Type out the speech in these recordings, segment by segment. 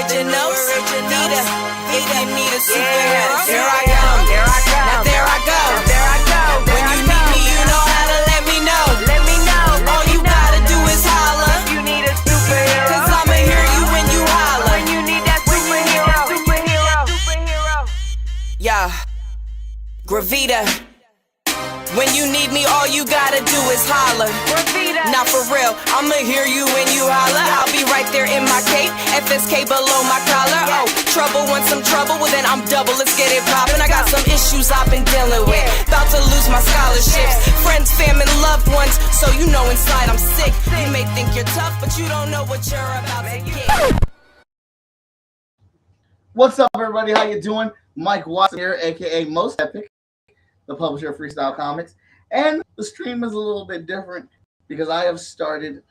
original. Vita, if you need a superhero, here I come. Now there I go. When you need me, you know how to let me know. All you gotta do is holler. You need a superhero. Cause I'ma hear you when you holler. When you need that superhero. Yeah, Gravita. When you need me, all you gotta do is holler. Now for real, I'ma hear you when you holler. I'll be right there in my cape, FSK below my collar. Oh, trouble wants some trouble, well then I'm double, let's get it poppin'. I got some issues I've been dealing with, about to lose my scholarships. Friends, family, loved ones, so you know inside I'm sick. You may think you're tough, but you don't know what you're about to get. What's up, everybody? How you doing? Mike Watson here, aka Most Epic, the publisher of Freestyle Comics. And the stream is a little bit different because I have started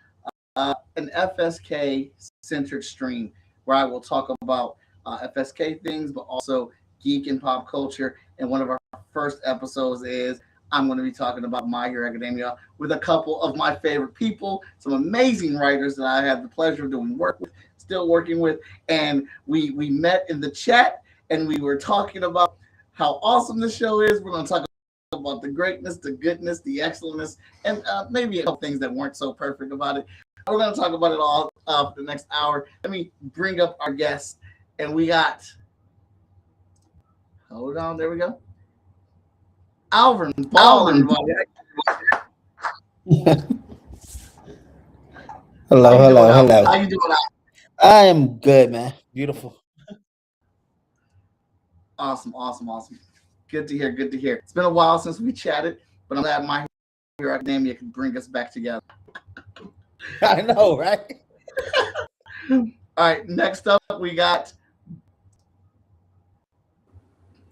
an FSK-centered stream where I will talk about FSK things, but also geek and pop culture. And one of our first episodes is I'm going to be talking about My Hero Academia with a couple of my favorite people, some amazing writers that I had the pleasure of doing work with, still working with. And we met in the chat and we were talking about how awesome the show is. We're going to talk about the greatness, the goodness, the excellence, and maybe a couple things that weren't so perfect about it. We're going to talk about it all for the next hour. Let me bring up our guests. And we got, hold on, there we go. Alverne Ball. Hello. How you doing? I am good, man. Beautiful. Awesome. Good to hear. It's been a while since we chatted, but I'm glad My Hero Academia can bring us back together. I know, right? All right, next up we got,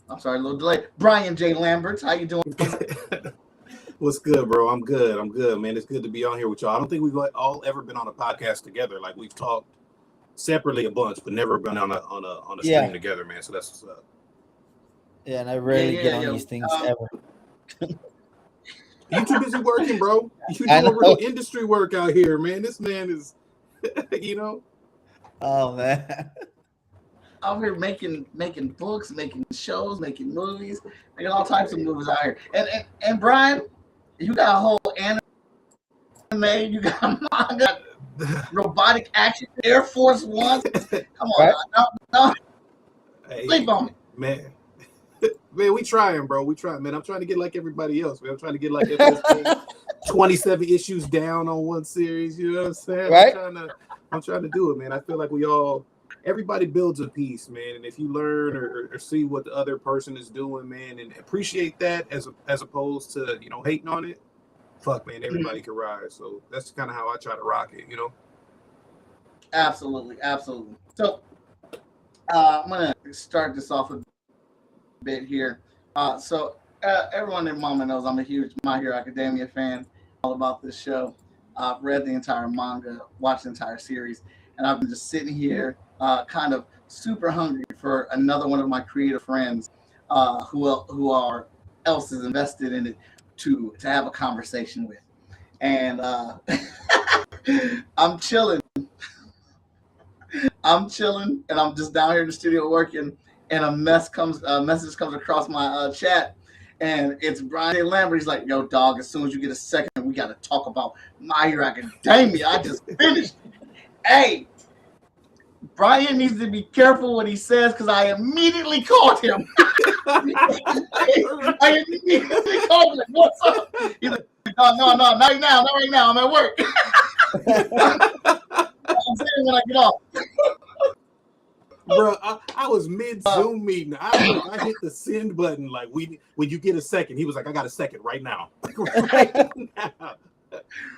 I'm sorry, a little delay. Brian J. Lambert, how you doing? What's good, bro? I'm good, man. It's good to be on here with y'all. I don't think we've all ever been on a podcast together. Like we've talked separately a bunch, but never been on a stream together, man. So that's what's up. Yeah, and I rarely get on these things ever. You too busy working, bro. You doing real industry work out here, man. This man is, Oh man. Out here making books, making shows, making movies, making all types of movies out here. And Brian, you got a whole anime, you got manga, robotic action, Air Force One. Come on, no. Hey, Sleep on me, man. Man, we trying, bro. We trying, man. I'm trying to get like everybody else, man. I'm trying to get like FSK 27 issues down on one series. You know what I'm saying? Right? I'm trying to do it, man. I feel like everybody builds a piece, man. And if you learn or see what the other person is doing, man, and appreciate that as opposed to hating on it, fuck, man, everybody can rise. So that's kind of how I try to rock it, Absolutely. So I'm gonna start this off a bit here. So everyone in Mama knows I'm a huge My Hero Academia fan. All about this show. I've read the entire manga, watched the entire series, and I've been just sitting here kind of super hungry for another one of my creative friends who are else is invested in it to have a conversation with. And I'm chilling, and I'm just down here in the studio working, and a message comes across my chat, and it's Brian J. Lambert. He's like, "Yo, dog, as soon as you get a second, we got to talk about My Hero Academia. I just finished." Hey, Brian needs to be careful what he says because I immediately called him. I immediately called him. What's up? He's like, no, not right now. I'm at work. I'm saying when I get off. Bro, I was mid Zoom meeting. I hit the send button like when you get a second. He was like, I got a second right now. Right now.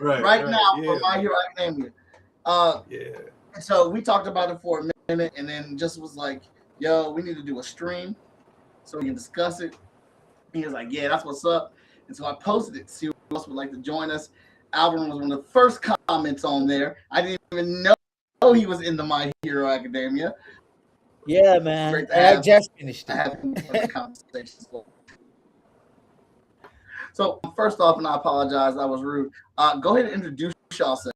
Right now for My Hero Academia. So we talked about it for a minute and then just was like, yo, we need to do a stream so we can discuss it. He was like, yeah, that's what's up. And so I posted it to see who else would like to join us. Alverne was one of the first comments on there. I didn't even know he was in the My Hero Academia. Yeah, man. I just finished it. So first off, and I apologize, I was rude. Go ahead and introduce yourselves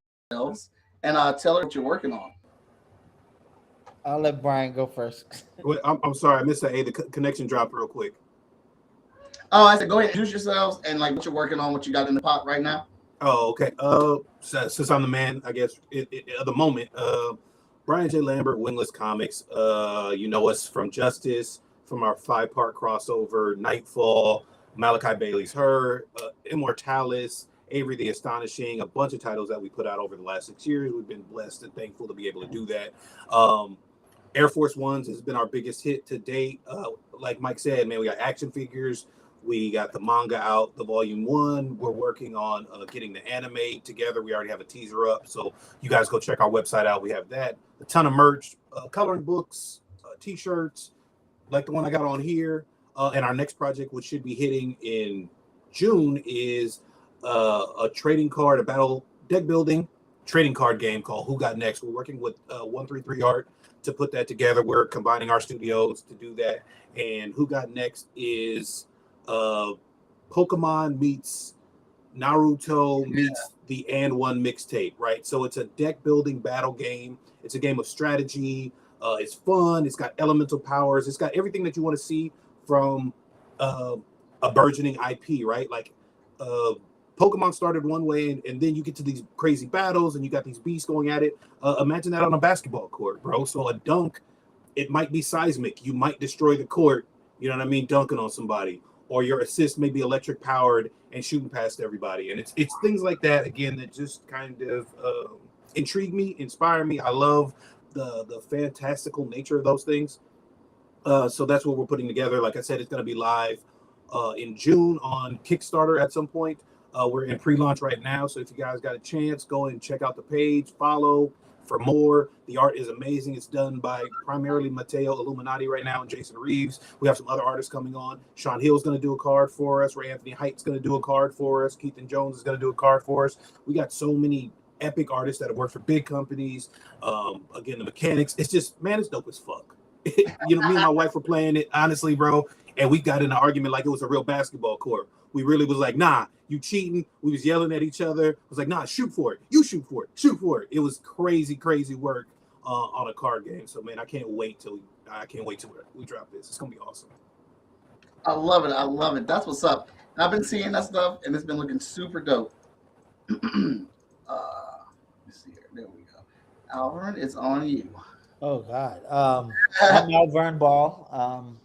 and tell her what you're working on. I'll let Brian go first. Wait, I'm sorry, I missed that. Hey, the connection dropped real quick. Oh, I said go ahead and introduce yourselves and like what you're working on, what you got in the pot right now. Oh, okay. Since I'm the man, I guess at the moment, Brian J. Lambert, Wingless Comics. You know us from Justice, from our 5-part crossover, Nightfall, Malachi Bailey's Her, Immortalis, Avery the Astonishing, a bunch of titles that we put out over the last 6 years. We've been blessed and thankful to be able to do that. Air Force Ones has been our biggest hit to date. Like Mike said, man, we got action figures. We got the manga out, the volume 1. We're working on getting the anime together. We already have a teaser up, so you guys go check our website out. We have that, a ton of merch, coloring books, t-shirts, like the one I got on here. And our next project, which should be hitting in June, is a trading card, a battle deck building trading card game called Who Got Next. We're working with 133 Art to put that together. We're combining our studios to do that. And Who Got Next is Pokemon meets Naruto meets the And One mixtape, right? So it's a deck building battle game. It's a game of strategy. It's fun. It's got elemental powers. It's got everything that you want to see from a burgeoning IP, right? Like Pokemon started one way, and then you get to these crazy battles, and you got these beasts going at it. Imagine that on a basketball court, bro. So a dunk, it might be seismic. You might destroy the court, you know what I mean, dunking on somebody. Or your assist may be electric powered and shooting past everybody. And it's things like that, again, that just kind of intrigue me, inspire me. I love the fantastical nature of those things. So that's what we're putting together. Like I said, it's going to be live in June on Kickstarter at some point. We're in pre-launch right now. So if you guys got a chance, go and check out the page, follow for more. The art is amazing. It's done by primarily Matteo Illuminati right now and Jason Reeves. We have some other artists coming on. Sean Hill's going to do a card for us. Ray Anthony Height's going to do a card for us. Keith and Jones is going to do a card for us. We got so many epic artists that have worked for big companies. Again, the mechanics. It's just, man, it's dope as fuck. You know, me and my wife were playing it, honestly, bro, and we got in an argument like it was a real basketball court. We really was like, nah, you cheating. We was yelling at each other. I was like, nah, shoot for it. You shoot for it. Shoot for it. It was crazy, crazy work on a card game. So, man, I can't wait till we drop this. It's gonna be awesome. I love it. I love it. That's what's up. I've been seeing that stuff, and it's been looking super dope. Let's see here. There we go. Alverne, it's on you. Oh God. I'm Alverne Ball.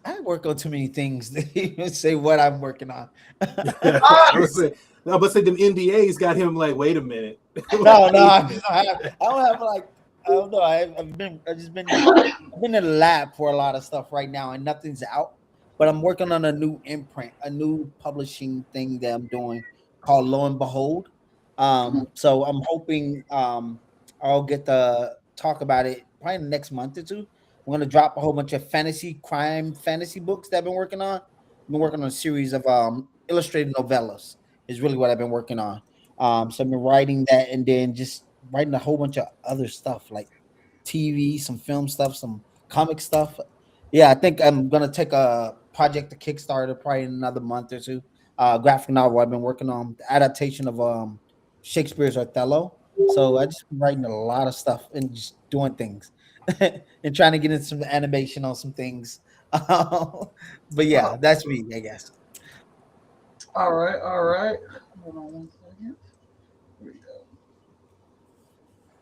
I work on too mmany things to even say what I'm working on. I was say them NDAs got him like, wait a minute. No, I don't have like, I don't know. I've been in the lab for a lot of stuff right now, and nothing's out. But I'm working on a new imprint, a new publishing thing that I'm doing called Lo and Behold. So I'm hoping I'll get to talk about it probably in the next month or two. I'm going to drop a whole bunch of fantasy books that I've been working on. I've been working on a series of illustrated novellas is really what I've been working on. So I've been writing that and then just writing a whole bunch of other stuff like TV, some film stuff, some comic stuff. Yeah, I think I'm going to take a project to Kickstarter probably in another month or two. Graphic novel I've been working on, the adaptation of Shakespeare's Othello. So I just been writing a lot of stuff and just doing things. And trying to get into some animation on some things. But yeah, that's me, I guess. All right. Hold on 1 second. Here we go.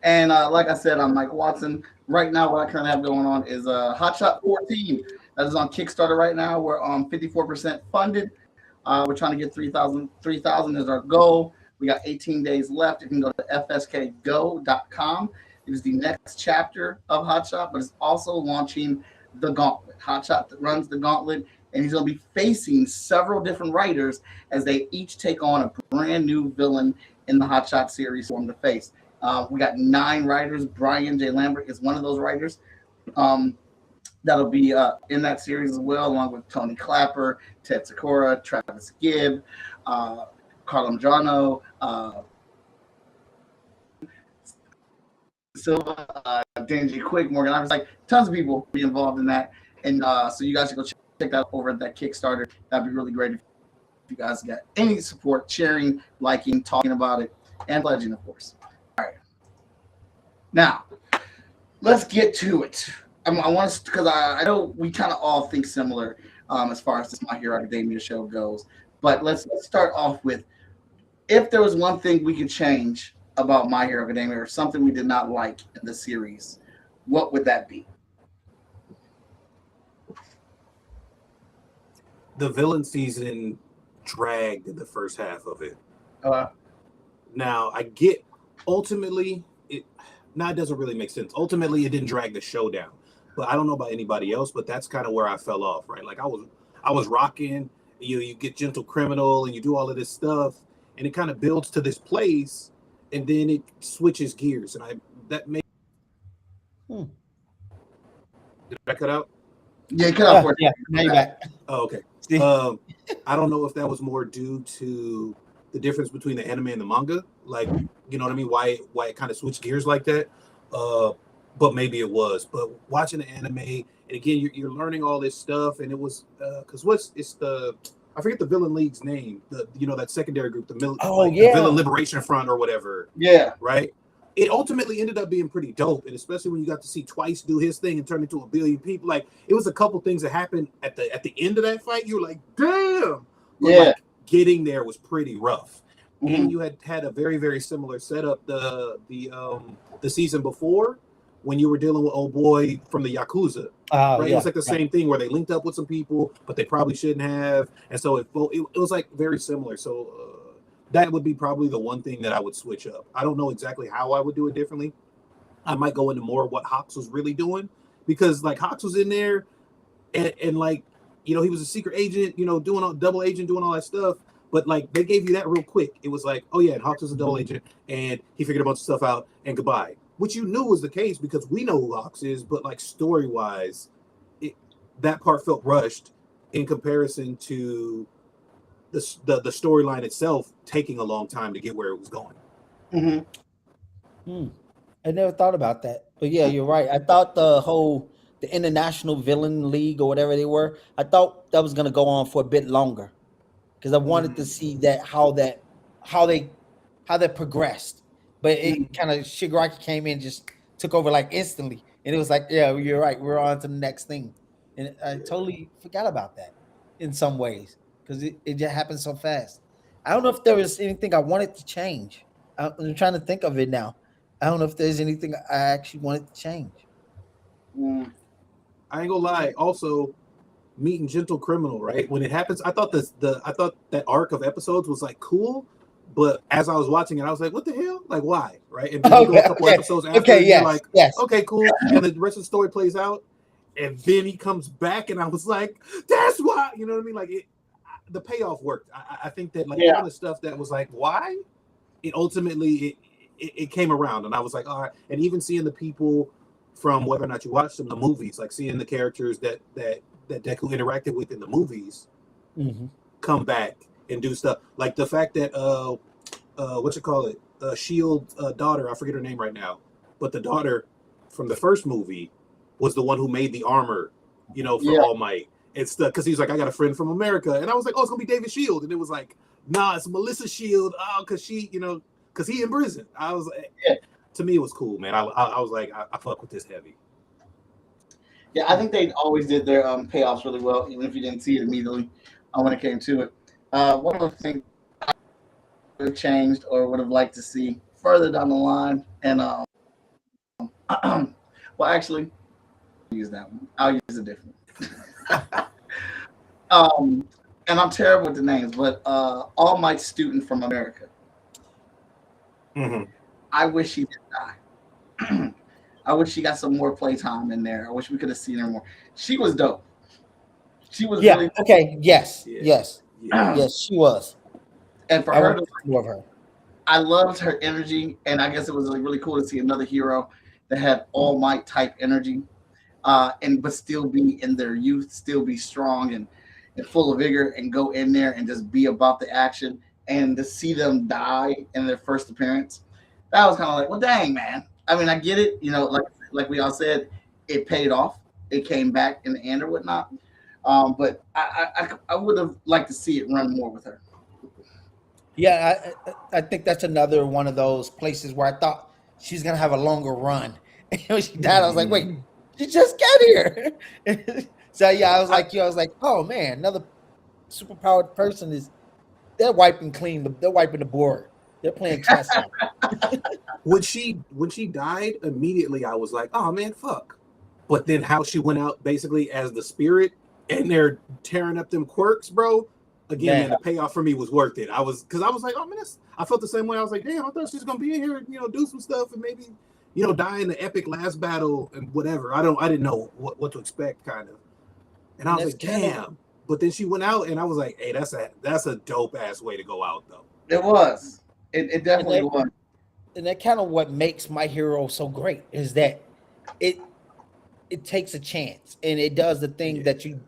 And like I said, I'm Mike Watson. Right now, what I currently have going on is Hot Shot 14. That is on Kickstarter right now. We're on 54% funded. We're trying to get 3,000 is our goal. We got 18 days left. You can go to fskgo.com. It is the next chapter of Hotshot, but it's also launching the Gauntlet. Hotshot runs the Gauntlet, and he's going to be facing several different writers as they each take on a brand new villain in the Hotshot series for him to face. We got 9 writers. Brian J. Lambert is one of those writers that'll be in that series as well, along with Tony Clapper, Ted Sakura, Travis Gibb, Carlo Majano, Silva, Danji Quick, Morgan. I was like, tons of people be involved in that, and so you guys should go check that over at that Kickstarter. That'd be really great if you guys got any support, sharing, liking, talking about it, and pledging, of course. All right. Now, let's get to it. I want to, because I know we kind of all think similar as far as this My Hero Academia show goes. But let's start off with, if there was one thing we could change about My Hero Academia or something we did not like in the series, what would that be? The villain season dragged in the first half of it. Now I get ultimately it doesn't really make sense. Ultimately, it didn't drag the show down. But I don't know about anybody else, but that's kind of where I fell off, right? Like I was rocking, you get Gentle Criminal and you do all of this stuff, and it kind of builds to this place, and then it switches gears, and that made. Did I cut out? Yeah, cut out for yeah. Now you're back. Oh, okay. I don't know if that was more due to the difference between the anime and the manga, like, you know what I mean? Why it kind of switched gears like that? But maybe it was. But watching the anime, and again, you're learning all this stuff, and it was because I forget the villain league's name, that secondary group, the Villain Liberation Front or whatever. Yeah. Right. It ultimately ended up being pretty dope, and especially when you got to see Twice do his thing and turn into a billion people. Like, it was a couple things that happened at the end of that fight. You were like, damn. But like, getting there was pretty rough. Mm-hmm. And you had a very, very similar setup the season before when you were dealing with old boy from the Yakuza. Right? It was like the same thing where they linked up with some people, but they probably shouldn't have. And so it was like very similar. So that would be probably the one thing that I would switch up. I don't know exactly how I would do it differently. I might go into more of what Hawks was really doing, because like Hawks was in there and like, he was a secret agent, double agent, doing all that stuff. But like they gave you that real quick. It was like, oh yeah, and Hawks was a double agent and he figured a bunch of stuff out and goodbye. Which you knew was the case because we know who Hawks is, but like story-wise, that part felt rushed in comparison to the storyline itself taking a long time to get where it was going. Mm-hmm. I never thought about that, but yeah, you're right. I thought the International Villain League or whatever they were, I thought that was going to go on for a bit longer because I wanted to see how that progressed. But it kind of Shigaraki came in, just took over like instantly, and it was like, yeah, you're right. We're on to the next thing, and I totally forgot about that in some ways because it just happened so fast. I don't know if there was anything I wanted to change. I'm trying to think of it now. I don't know if there's anything I actually wanted to change. I ain't gonna lie. Also, meeting Gentle Criminal, right? When it happens, I thought that arc of episodes was like cool. But as I was watching it, I was like, what the hell? Like, why? Right? And then you go a couple episodes after, and you're like, okay, cool. And the rest of the story plays out. And then he comes back, and I was like, that's why. You know what I mean? Like, the payoff worked. I think that, like, all the stuff that was like, why? It ultimately, it came around. And I was like, all right. And even seeing the people from whether or not you watched them, the movies, like seeing the characters that Deku interacted with in the movies come back and do stuff, like the fact that Shield's daughter, I forget her name right now, but the daughter from the first movie was the one who made the armor, for All Might and stuff. Because he's like, I got a friend from America, and I was like, oh, it's gonna be David Shield, and it was like, nah, it's Melissa Shield. Oh, because she, because he in prison. I was like, to me, it was cool, man. I was like, I fuck with this heavy. Yeah, I think they always did their payoffs really well, even if you didn't see it immediately when it came to it. One of the things I would have changed or would have liked to see further down the line, and well, actually, I'll use that one. I'll use a different one. And I'm terrible with the names, but All Might's student from America. I wish she didn't die. I wish she got some more playtime in there. I wish we could have seen her more. She was dope. She was really dope. Okay. Yes, she was. And for her, love her. I loved her energy, and I guess it was really cool to see another hero that had All Might type energy, but still be in their youth, still be strong and full of vigor, and go in there and just be about the action. And to see them die in their first appearance, that was kind of like, well, dang, man. I mean, I get it, like we all said, it paid off. It came back in the end or whatnot. But I would have liked to see it run more with her. Yeah, I think that's another one of those places where I thought she's gonna have a longer run, And when she died, I was like, wait, she just got here. So yeah, I was like, oh man, another superpowered person they're wiping the board. They're playing chess. When she died, immediately I was like, oh man, fuck. But then how she went out basically as the spirit and they're tearing up them quirks, bro. Again, man, the payoff for me was worth it. I was like, oh man, I felt the same way. I was like, damn, I thought she was gonna be in here, do some stuff and maybe, die in the epic last battle and whatever. I didn't know what to expect, kind of. And I was like, damn. But then she went out and I was like, hey, that's a dope ass way to go out though. It was. It definitely was. And that kind of what makes My Hero so great is that it takes a chance and it does the thing that you're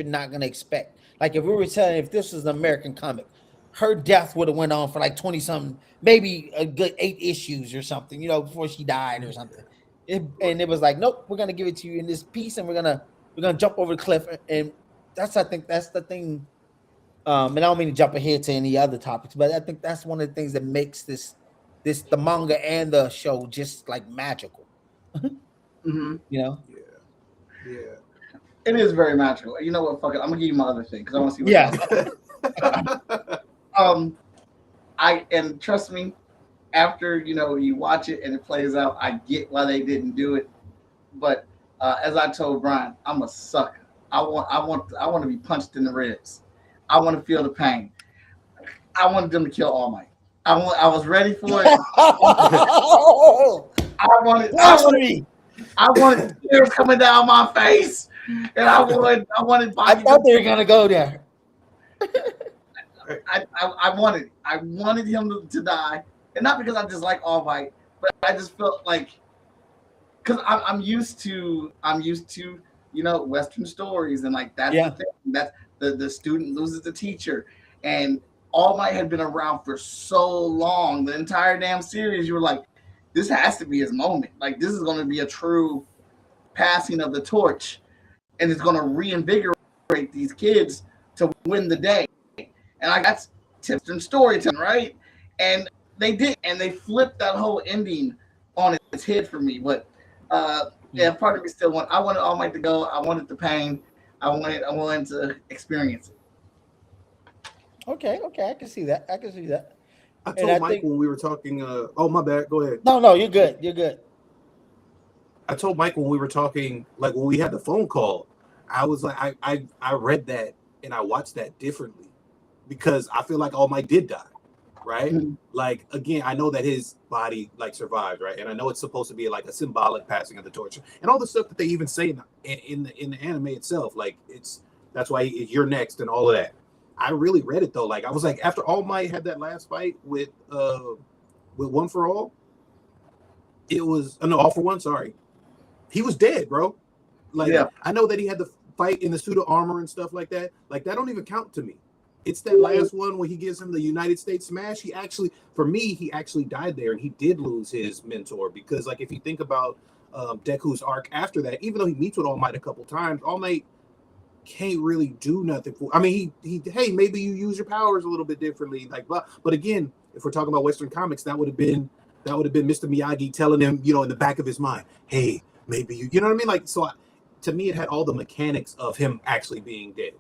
not gonna expect. Like if we were telling, if this was an American comic, her death would have went on for like 20 something, maybe a good 8 issues or something, before she died or something. And it was like, nope, we're gonna give it to you in this piece, and we're gonna jump over the cliff. And I think that's the thing. And I don't mean to jump ahead to any other topics, but I think that's one of the things that makes the manga and the show just like magical. Mm-hmm. Yeah. It is very magical. You know what? Fuck it. I'm gonna give you my other thing because I want to see what and trust me, after you watch it and it plays out, I get why they didn't do it. But as I told Brian, I'm a sucker. I want to be punched in the ribs. I want to feel the pain. I wanted them to kill All Might. I was ready for it. I wanted tears coming down my face, and I wanted. I thought they were gonna go there. I wanted him to die, and not because I dislike All Might, but I just felt like because I'm used to Western stories, and like that's the thing. That's the student loses the teacher, and All Might had been around for so long, the entire damn series. You were like, this has to be his moment. Like this is going to be a true passing of the torch, and it's going to reinvigorate these kids to win the day. And I got tips and storytelling, right? And they did, and they flipped that whole ending on its head for me. But part of me still I wanted All Might to go. I wanted the pain. I wanted to experience it. Okay, I can see that. I told Mike when we were talking. Oh, my bad. Go ahead. No, you're good. I told Mike when we were talking, like when we had the phone call, I was like, I read that and I watched that differently because I feel like All Might did die, right? Mm-hmm. Like again, I know that his body like survived, right? And I know it's supposed to be like a symbolic passing of the torch, and all the stuff that they even say in the anime itself, like that's why you're next and all of that. I really read it though. Like I was like, after All Might had that last fight with One for All, it was All for One. Sorry, he was dead, bro. Like I know that he had the fight in the suit of armor and stuff like that. Like that don't even count to me. It's that last one where he gives him the United States smash. He actually died there, and he did lose his mentor because, like, if you think about Deku's arc after that, even though he meets with All Might a couple times, All Might can't really do nothing for. I mean, he hey, maybe you use your powers a little bit differently, like blah. But again, if we're talking about Western comics, that would have been Mr. Miyagi telling him, in the back of his mind, hey, maybe you know what I mean? Like, so to me, it had all the mechanics of him actually being dead.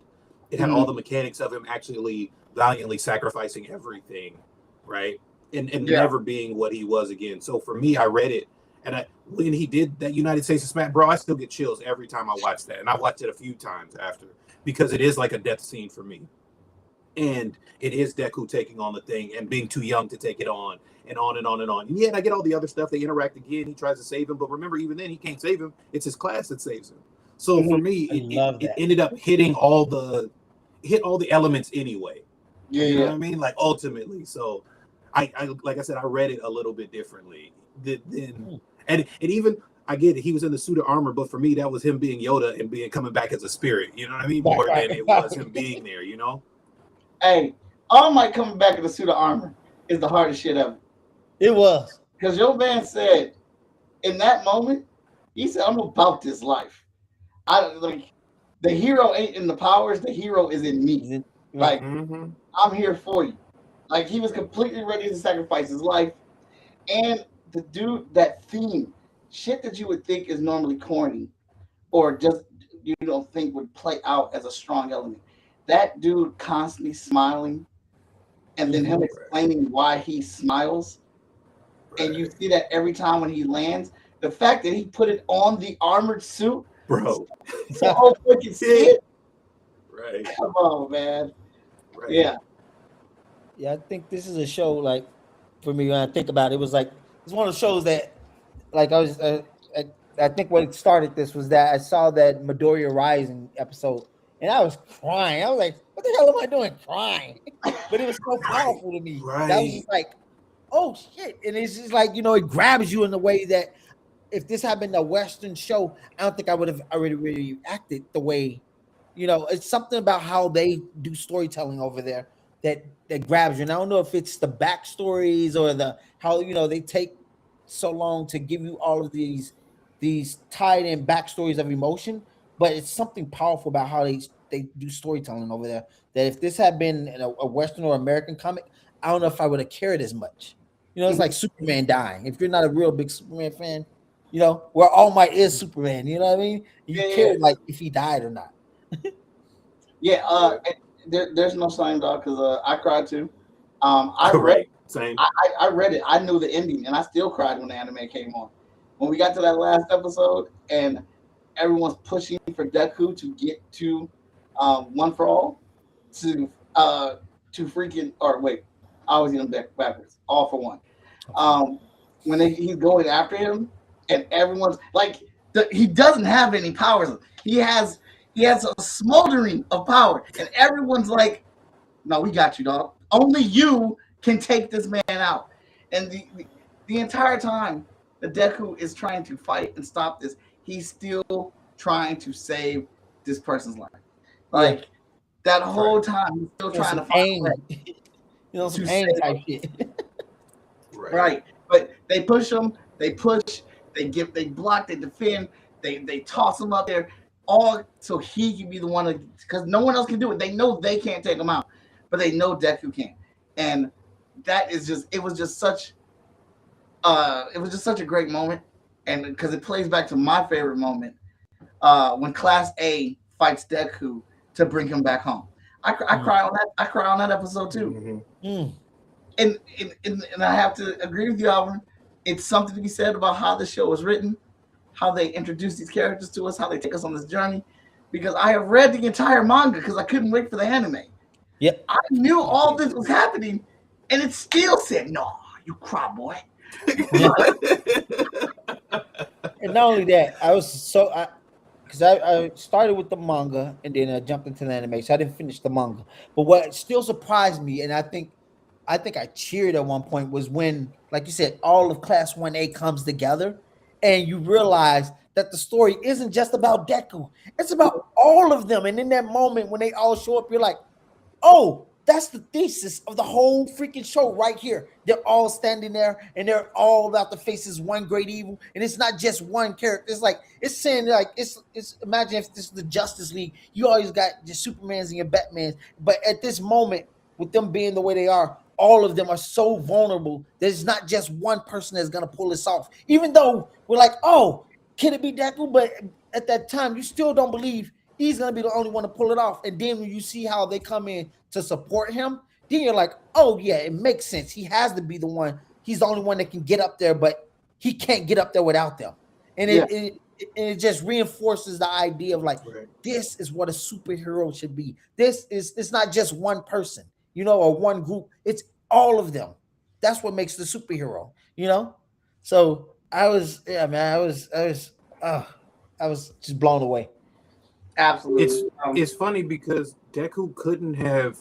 It had all the mechanics of him actually valiantly sacrificing everything, right? And never being what he was again. So for me, I read it, and when he did that United States of Smash, bro, I still get chills every time I watch that. And I watched it a few times after because it is like a death scene for me. And it is Deku taking on the thing and being too young to take it on and on and on and on. And yet I get all the other stuff. They interact again. He tries to save him. But remember, even then, he can't save him. It's his class that saves him. So for me, it ended up hitting all the elements anyway. You know what I mean? Like ultimately. So I like I said, I read it a little bit differently. And even I get it, he was in the suit of armor, but for me, that was him being Yoda and coming back as a spirit. You know what I mean? More than it was him being there, Hey, All Might coming back in the suit of armor is the hardest shit ever. It was. Because your man said in that moment, he said, I'm about this life. The hero ain't in the powers, the hero is in me. Like, I'm here for you. Like, he was completely ready to sacrifice his life. And the dude, that theme, shit that you would think is normally corny or just you don't think would play out as a strong element. That dude constantly smiling and then him explaining why he smiles. And you see that every time when he lands. The fact that he put it on the armored suit, bro. So all can see it. Right. Come on, man. Right. Yeah. Yeah, I think this is a show like for me when I think about it, it was like it's one of the shows that like I think what started this was that I saw that Midoriya Rising episode and I was crying. I was like, what the hell am I doing crying? But it was so powerful to me. Right. That was just like, oh shit. And it's just like, it grabs you in the way that if this had been a Western show, I don't think I would have already really acted the way, it's something about how they do storytelling over there that grabs you. And I don't know if it's the backstories or how they take so long to give you all of these tied in backstories of emotion, but it's something powerful about how they do storytelling over there. That if this had been a Western or American comic, I don't know if I would have cared as much. It's like Superman dying. If you're not a real big Superman fan, where All Might is Superman. You know what I mean? You care like if he died or not. There's no sign, dog, because I cried too. I read Same. I read it. I knew the ending, and I still cried when the anime came on. When we got to that last episode, and everyone's pushing for Deku to get to One for All, to freaking I always get them backwards. All for One. When he's going after him, and everyone's like, he doesn't have any powers. He has a smoldering of power, and everyone's like, "No, we got you, dog. Only you can take this man out." And the entire time, the Deku is trying to fight and stop this. He's still trying to save this person's life. Like that whole time, he's still trying to find a way. Some pain type shit. Right. But they push him, they push, they block, they defend, they toss him up there, all so he can be the one because no one else can do it. They know they can't take him out, but they know Deku can. And that is it was just such a great moment. And because it plays back to my favorite moment, when Class A fights Deku to bring him back home. I cry on that. I cry on that episode too. Mm-hmm. And I have to agree with you, Alverne. It's something to be said about how the show was written, how they introduce these characters to us, how they take us on this journey. Because I have read the entire manga because I couldn't wait for the anime. Yep. I knew all this was happening, and it still said, "No, you cry, boy." And not only that, I was because I started with the manga and then I jumped into the anime, so I didn't finish the manga. But what still surprised me, and I think I cheered at one point, was when, like you said, all of Class 1A comes together, and you realize that the story isn't just about Deku; it's about all of them. And in that moment when they all show up, you're like, "Oh, that's the thesis of the whole freaking show right here." They're all standing there and they're all about to face this one great evil. And it's not just one character. It's like, it's saying like, it's imagine if this is the Justice League, you always got your Supermans and your Batmans. But at this moment, with them being the way they are, all of them are so vulnerable. There's not just one person that's going to pull this off. Even though we're like, oh, can it be Deku? But at that time, you still don't believe he's going to be the only one to pull it off. And then when you see how they come in to support him, then you're like, oh, yeah, it makes sense. He has to be the one. He's the only one that can get up there, but he can't get up there without them. And it just reinforces the idea of like, this is what a superhero should be. It's not just one person, or one group. It's all of them. That's what makes the superhero, So I was just blown away. Absolutely. It's funny because Deku couldn't have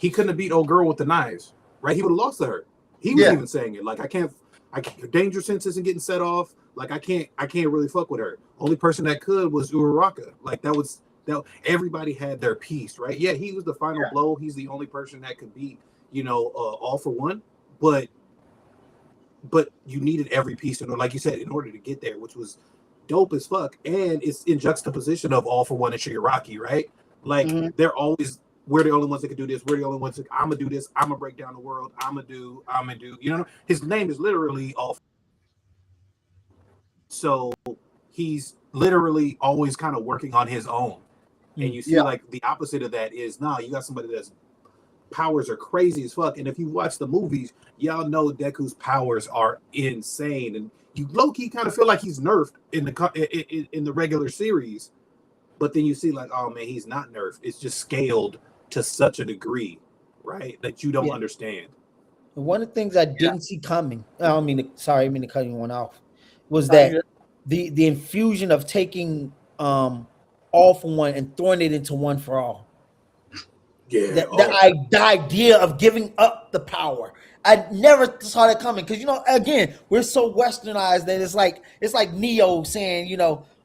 beat old girl with the knives, right? He would have lost to her. He was even saying it like, I can't, danger sense isn't getting set off. Like I can't really fuck with her. Only person that could was Uraraka. Like that everybody had their piece, right? Yeah, he was the final blow. He's the only person that could beat, All for One. But you needed every piece like you said, in order to get there, which was dope as fuck. And it's in juxtaposition of All for One and Shigaraki, right? Like they're always, we're the only ones that can do this. We're the only ones that I'm gonna do this. I'm gonna break down the world. I'm gonna do. His name is literally All. So he's literally always kind of working on his own. And you see like the opposite of that is you got somebody that's powers are crazy as fuck. And if you watch the movies, y'all know Deku's powers are insane. And you low-key kind of feel like he's nerfed in the regular series. But then you see like, oh man, he's not nerfed. It's just scaled to such a degree, right? That you don't understand. One of the things I didn't see coming, I mean to cut you one off, was that the infusion of taking all for one and throwing it into one for all. Yeah, the idea of giving up the power. I never saw that coming because again, we're so westernized that it's like Neo saying,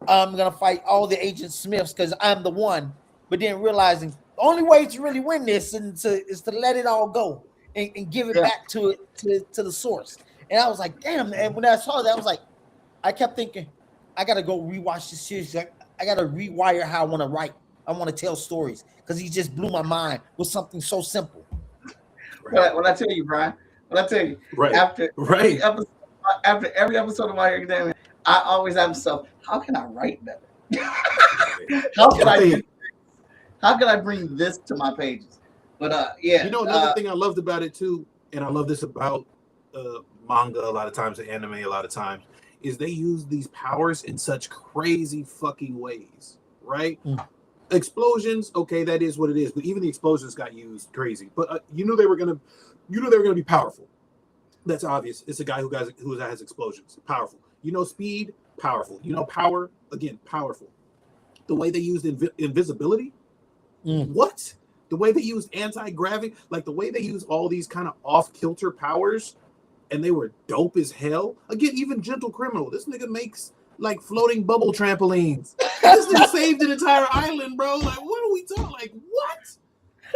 I'm gonna fight all the Agent Smiths because I'm the one, but then realizing the only way to really win this is to let it all go and give it back to the source. And I was like, damn. And when I saw that, I was like, I kept thinking, I gotta go rewatch this series. I gotta rewire how I want to write. I want to tell stories because he just blew my mind with something so simple. When I tell you, Brian, after every episode of My Hero Academia, I always ask myself, how can I write better? How can I bring this to my pages? But another thing I loved about it too, and I love this about manga a lot of times, and anime a lot of times, is they use these powers in such crazy fucking ways, right? Explosions, okay, that is what it is, but even the explosions got used crazy. But you knew they were gonna be powerful. That's obvious. It's a guy who has explosions, powerful. Speed, powerful. Power, again, powerful. The way they used invisibility, what? The way they used anti-gravity, like the way they use all these kind of off-kilter powers, and they were dope as hell. Again, even Gentle Criminal, this nigga makes like floating bubble trampolines. This nigga saved an entire island, bro. Like, what are we talking? Like, what?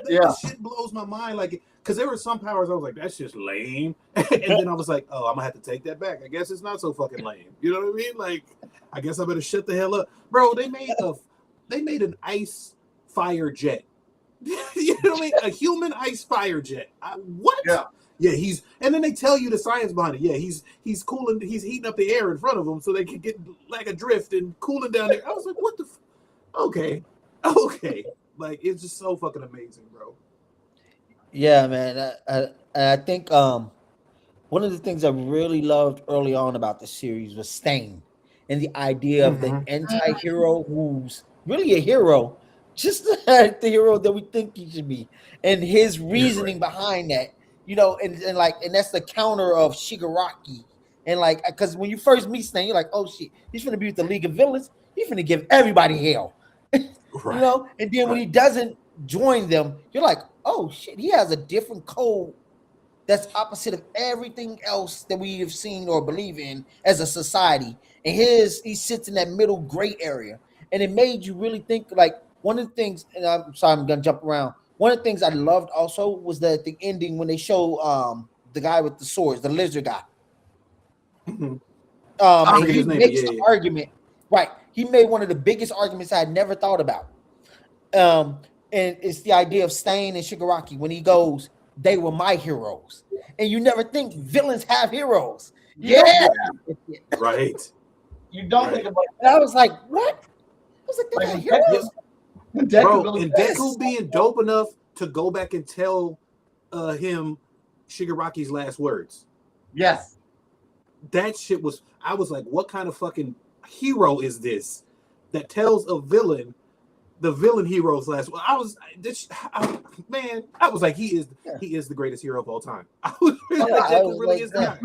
That shit blows my mind. Like, because there were some powers I was like, that's just lame. And then I was like, oh, I'm gonna have to take that back. I guess it's not so fucking lame. You know what I mean? Like, I guess I better shut the hell up, bro. They made an ice fire jet. You know what I mean? A human ice fire jet. What? Yeah, and then they tell you the science behind it. Yeah, he's cooling, he's heating up the air in front of them so they can get like a drift and cooling down there. I was like, what the okay. Like, it's just so fucking amazing, bro. Yeah, man. I think one of the things I really loved early on about the series was Stain and the idea of the anti-hero who's really a hero, just like the hero that we think he should be, and his reasoning behind that. And that's the counter of Shigaraki. And like, because when you first meet Stain, you're like, oh shit, he's gonna be with the League of Villains. He's gonna give everybody hell. And then when he doesn't join them, you're like, oh shit, he has a different code that's opposite of everything else that we have seen or believe in as a society. And he sits in that middle gray area. And it made you really think, like, one of the things, and I'm sorry, I'm gonna jump around. One of the things I loved also was that the ending when they show the guy with the swords, the lizard guy. And he makes the argument, right? He made one of the biggest arguments I had never thought about. And it's the idea of Stain and Shigaraki when he goes, they were my heroes. And you never think villains have heroes. Right. You don't think about it. And I was like, what? I was like, they got heroes? Bro, and Deku being dope enough to go back and tell him Shigaraki's last words. Yes. That shit was, I was like, what kind of fucking hero is this that tells a villain the villain hero's last word? I was like, he is the greatest hero of all time. I was really like, Deku really is that.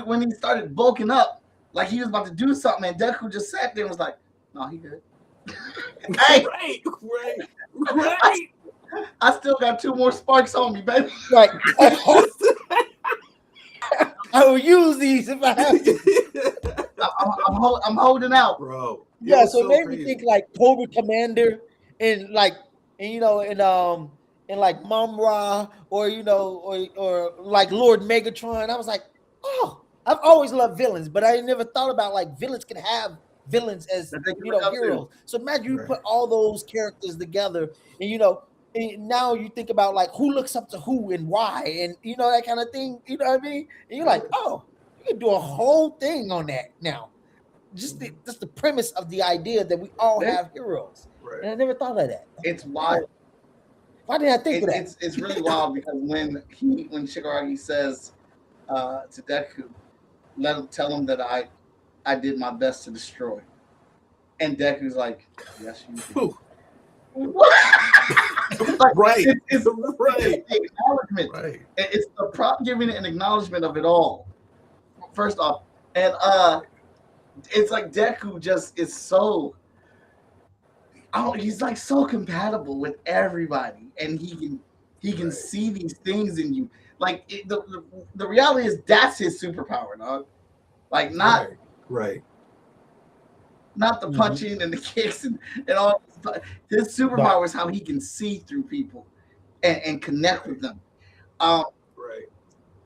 When he started bulking up, like he was about to do something, and Deku just sat there and was like, no, he good. Hey, right. I still got 2 more sparks on me, baby. Like, I will use these if I have to. I'm holding out, bro. Yeah, so it made me think like Cobra Commander and like like Mum-Ra or or like Lord Megatron. I was like, oh, I've always loved villains, but I never thought about like villains can have villains as heroes. So imagine you put all those characters together, and and now you think about like who looks up to who and why, and that kind of thing. You know what I mean? And you're like, oh, you can do a whole thing on that now. just the premise of the idea that we all have heroes. Right. And I never thought of that. It's wild. Why didn't I think of that? It's really wild because when Shigaraki says to Deku, tell him that I did my best to destroy, and Deku's like, yes, you did. Like, right. It's right. the acknowledgement. Right. It's the prop giving an acknowledgement of it all. First off, and it's like Deku just is so. He's like so compatible with everybody, and he can see these things in you. Like the reality is that's his superpower, dog. Like not the punching and the kicks and all. His superpower is how he can see through people and connect with them.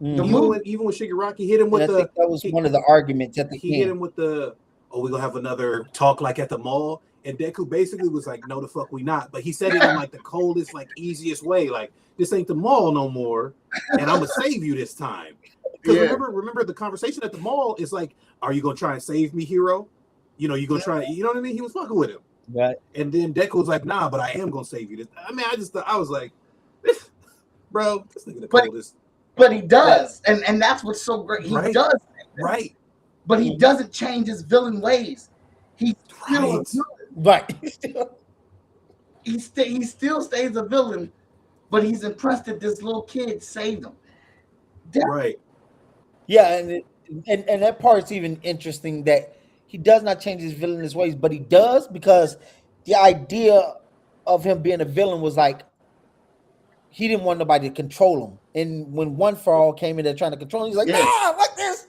Even when Shigaraki hit him with I think that was one of the arguments at the he hit him with the we're gonna have another talk like at the mall. And Deku basically was like, no, the fuck we not. But he said it in like the coldest, like easiest way. Like, this ain't the mall no more. And I'm gonna save you this time. Because remember the conversation at the mall is like, are you gonna try and save me, hero? You know, you gonna try, you know what I mean? He was fucking with him. Right. And then Deku was like, nah, but I am gonna save you this. I mean, I was like, bro, this nigga the coldest. But he does, and that's what's so great. He does. Right. But he doesn't change his villain ways. He's still he still stays a villain, but he's impressed that this little kid saved him. Right. Yeah, and that part's even interesting that he does not change his villainous ways, but he does because the idea of him being a villain was like he didn't want nobody to control him. And when One For All came in there trying to control him, he's like, nah, like this.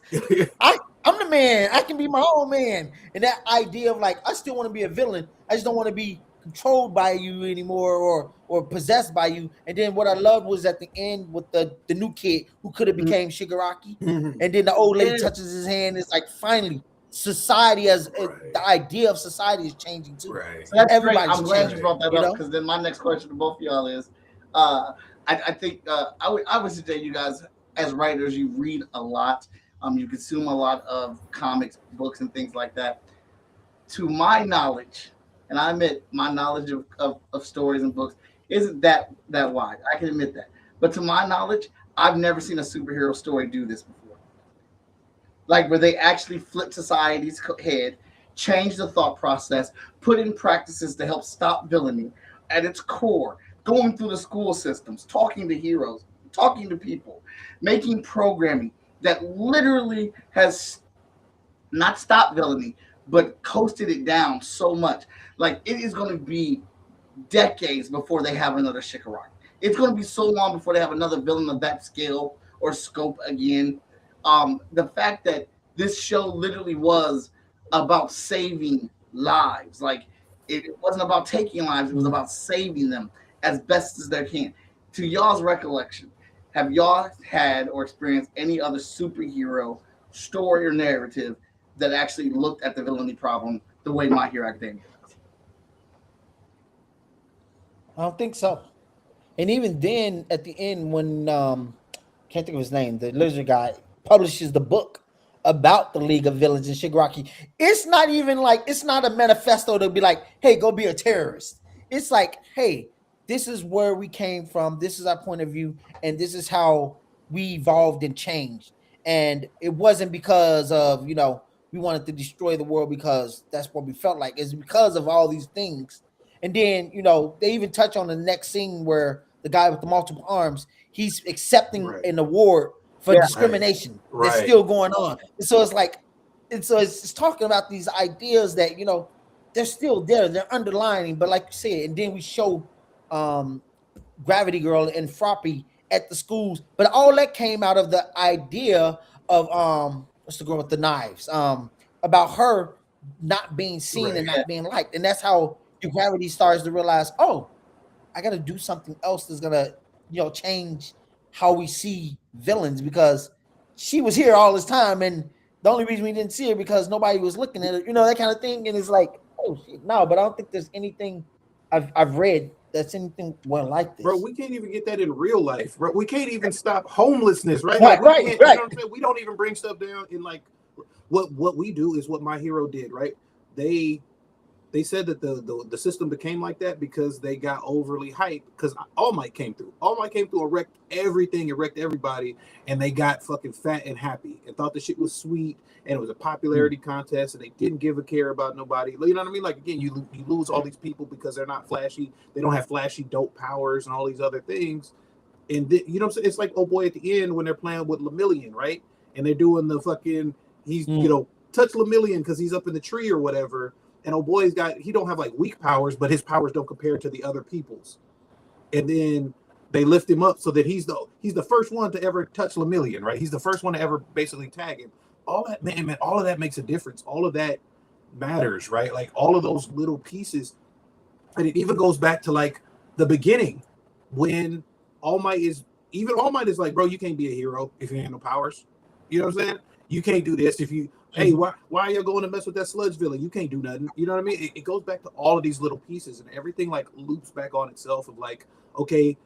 I'm the man. I can be my own man. And that idea of like, I still want to be a villain. I just don't want to be controlled by you anymore or possessed by you. And then what I loved was at the end with the new kid who could have became Shigaraki. And then the old lady touches his hand. It's like, finally, society the idea of society is changing too. Right. So that's great. I'm glad you brought that up because then my next question to both of y'all is, I think I would suggest you guys as writers, you read a lot. You consume a lot of comics, books, and things like that. To my knowledge, and I admit my knowledge of stories and books isn't that wide. I can admit that. But to my knowledge, I've never seen a superhero story do this before. Like where they actually flip society's head, change the thought process, put in practices to help stop villainy at its core, going through the school systems, talking to heroes, talking to people, making programming that literally has not stopped villainy, but coasted it down so much. Like it is going to be decades before they have another Shigaraki. It's going to be so long before they have another villain of that scale or scope again. The fact that this show literally was about saving lives. Like it wasn't about taking lives. It was about saving them as best as they can. To y'all's recollection, have y'all had or experienced any other superhero story or narrative that actually looked at the villainy problem the way My Hero Academia does? I don't think so. And even then, at the end, when can't think of his name, the lizard guy publishes the book about the League of Villains and Shigaraki, it's not even like it's not a manifesto to be like, hey, go be a terrorist. It's like, hey, this is where we came from. This is our point of view, and this is how we evolved and changed. And it wasn't because of we wanted to destroy the world because that's what we felt like. It's because of all these things. And then they even touch on the next scene where the guy with the multiple arms, he's accepting an award for discrimination that's still going on. And so it's like, it's talking about these ideas that they're still there, they're underlining. But like you said, and then we show Gravity Girl and Froppy at the schools, but all that came out of the idea of what's the girl with the knives, about her not being seen and not being liked. And that's how Gravity starts to realize, oh, I gotta do something else that's gonna change how we see villains, because she was here all this time and the only reason we didn't see her because nobody was looking at her, that kind of thing. And it's like, oh shit, no, but I don't think there's anything I've read that's anything like this. Bro, we can't even get that in real life, bro. We can't even stop homelessness, right? Right. You know what I'm saying? We don't even bring stuff down in like what we do is what My Hero did, right? They said that the system became like that because they got overly hyped because All Might came through. All Might came through and wrecked everything and wrecked everybody, and they got fucking fat and happy and thought the shit was sweet and it was a popularity contest and they didn't give a care about nobody. You know what I mean? Like, again, you lose all these people because they're not flashy. They don't have flashy dope powers and all these other things. And you know what I'm saying? It's like, oh boy, at the end when they're playing with Lemillion, right? And they're doing the fucking, he's, you know, touch Lemillion because he's up in the tree or whatever. And oh boy, he don't have like weak powers, but his powers don't compare to the other people's. And then they lift him up so that he's the first one to ever touch Lemillion, right? He's the first one to ever basically tag him. All that, man, all of that makes a difference. All of that matters, right? Like all of those little pieces. And it even goes back to like the beginning when All Might is like, bro, you can't be a hero if you ain't no powers. You know what I'm saying? You can't do this if you, hey, why are you going to mess with that sludge villain? You can't do nothing. You know what I mean? It goes back to all of these little pieces and everything like loops back on itself of like, okay,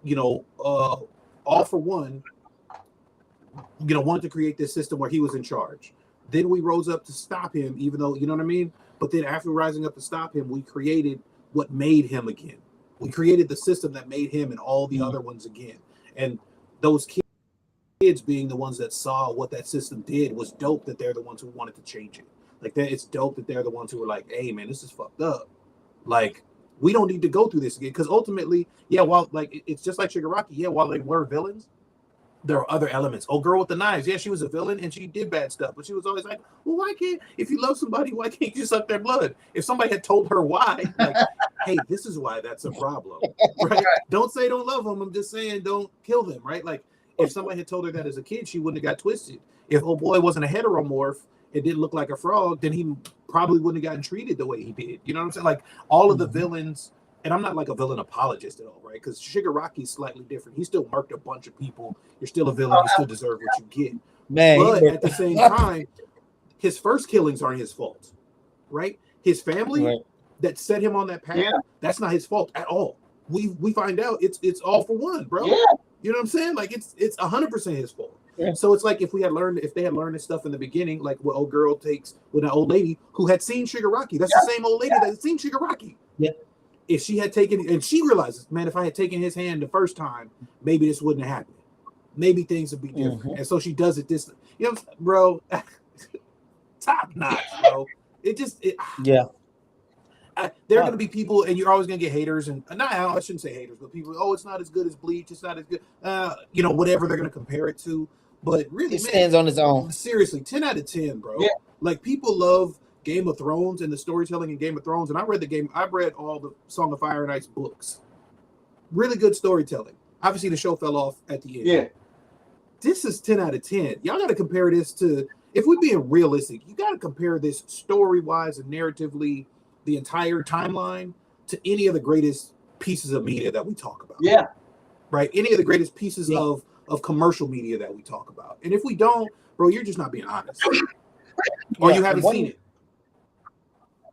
you know, All For One, you know, wanted to create this system where he was in charge. Then we rose up to stop him, even though, you know what I mean? But then after rising up to stop him, we created what made him again. We created the system that made him and all the other ones again. And those kids being the ones that saw what that system did was dope that they're the ones who wanted to change it. Like that, it's dope that they're the ones who were like, hey man, this is fucked up. Like, we don't need to go through this again. Because ultimately, yeah, while like it's just like Shigaraki, yeah, while they were villains, there are other elements. Oh, girl with the knives, yeah, she was a villain and she did bad stuff, but she was always like, well, why can't, if you love somebody, why can't you suck their blood? If somebody had told her why, like, hey, this is why that's a problem, right? Don't say don't love them. I'm just saying don't kill them, right? Like, if somebody had told her that as a kid, she wouldn't have got twisted. If old boy wasn't a heteromorph, it didn't look like a frog, then he probably wouldn't have gotten treated the way he did. You know what I'm saying? Like, all of the villains, and I'm not like a villain apologist at all, right? Because Shigaraki's slightly different. He still murked a bunch of people. You're still a villain. You still deserve what you get. Man, but at the same time, his first killings aren't his fault, right? His family that set him on that path, that's not his fault at all. We find out it's All For One, bro. Yeah. You know what I'm saying? Like, it's 100% his fault. Yeah. So it's like if they had learned this stuff in the beginning, like what old girl takes with an old lady who had seen Shigaraki. That's the same old lady that had seen Shigaraki. Yeah. If she had taken, and she realizes, man, if I had taken his hand the first time, maybe this wouldn't have happened. Maybe things would be different. And so she does it this, you know, bro, top notch, bro. There are going to be people, and you're always going to get haters, and I shouldn't say haters, but people, oh, it's not as good as Bleach, it's not as good, you know, whatever they're going to compare it to. But really, it stands on its own. Seriously, 10 out of 10, bro. Yeah. Like, people love Game of Thrones and the storytelling in Game of Thrones, and I've read all the Song of Fire and Ice books. Really good storytelling. Obviously, the show fell off at the end. Yeah. This is 10 out of 10. Y'all got to compare this to, if we're being realistic, you got to compare this story-wise and narratively, the entire timeline, to any of the greatest pieces of media that we talk about. Yeah. Right? Any of the greatest pieces of commercial media that we talk about. And if we don't, bro, you're just not being honest. Or you haven't seen it.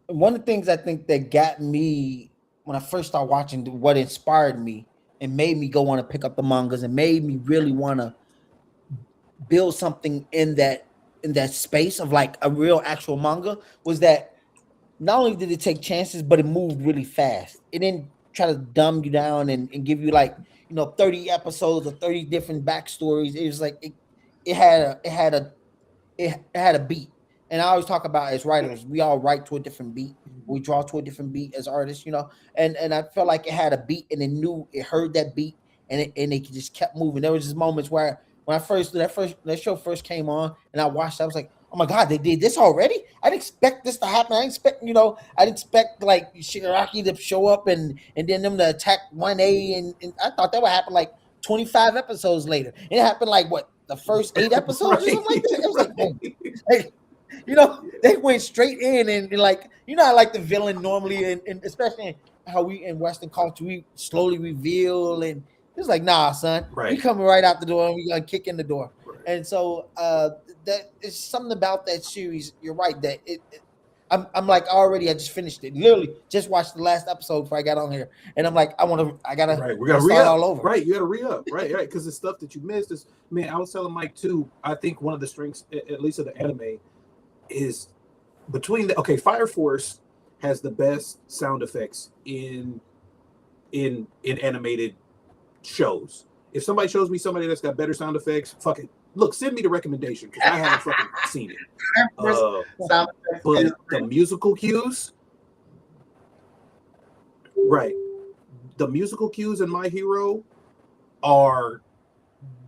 One of the things I think that got me when I first started watching, what inspired me and made me go want to pick up the mangas and made me really want to build something in that space of like a real actual manga, was that not only did it take chances, but it moved really fast. It didn't try to dumb you down and give you like, you know, 30 episodes or 30 different backstories. It was like it had a beat. And I always talk about, as writers, we all write to a different beat. We draw to a different beat as artists, you know. And I felt like it had a beat, and it heard that beat, and it just kept moving. There was just moments where when that show first came on, and I watched, I was like, oh my God, they did this already? I didn't expect this to happen. I didn't expect like Shigaraki to show up and then them to attack 1A, and I thought that would happen like 25 episodes later. It happened like what, the first 8 episodes or something like that? It was like, boom. Like, you know, they went straight in and like, you know, I like the villain normally, and especially how we in Western culture, we slowly reveal, and it's like, nah, son, we coming right out the door and we gonna kick in the door. Right. And so that is something about that series. You're right that I'm like, already, I just finished it. Literally just watched the last episode before I got on here, and I'm like, we gotta start all over. Right, you gotta re-up. Right, because the stuff that you missed is, man, I was telling Mike too. I think one of the strengths, at least of the anime, is between the Fire Force has the best sound effects in animated shows. If somebody shows me somebody that's got better sound effects, fuck it. Look, send me the recommendation because I haven't fucking seen it. But the musical cues, right? The musical cues in My Hero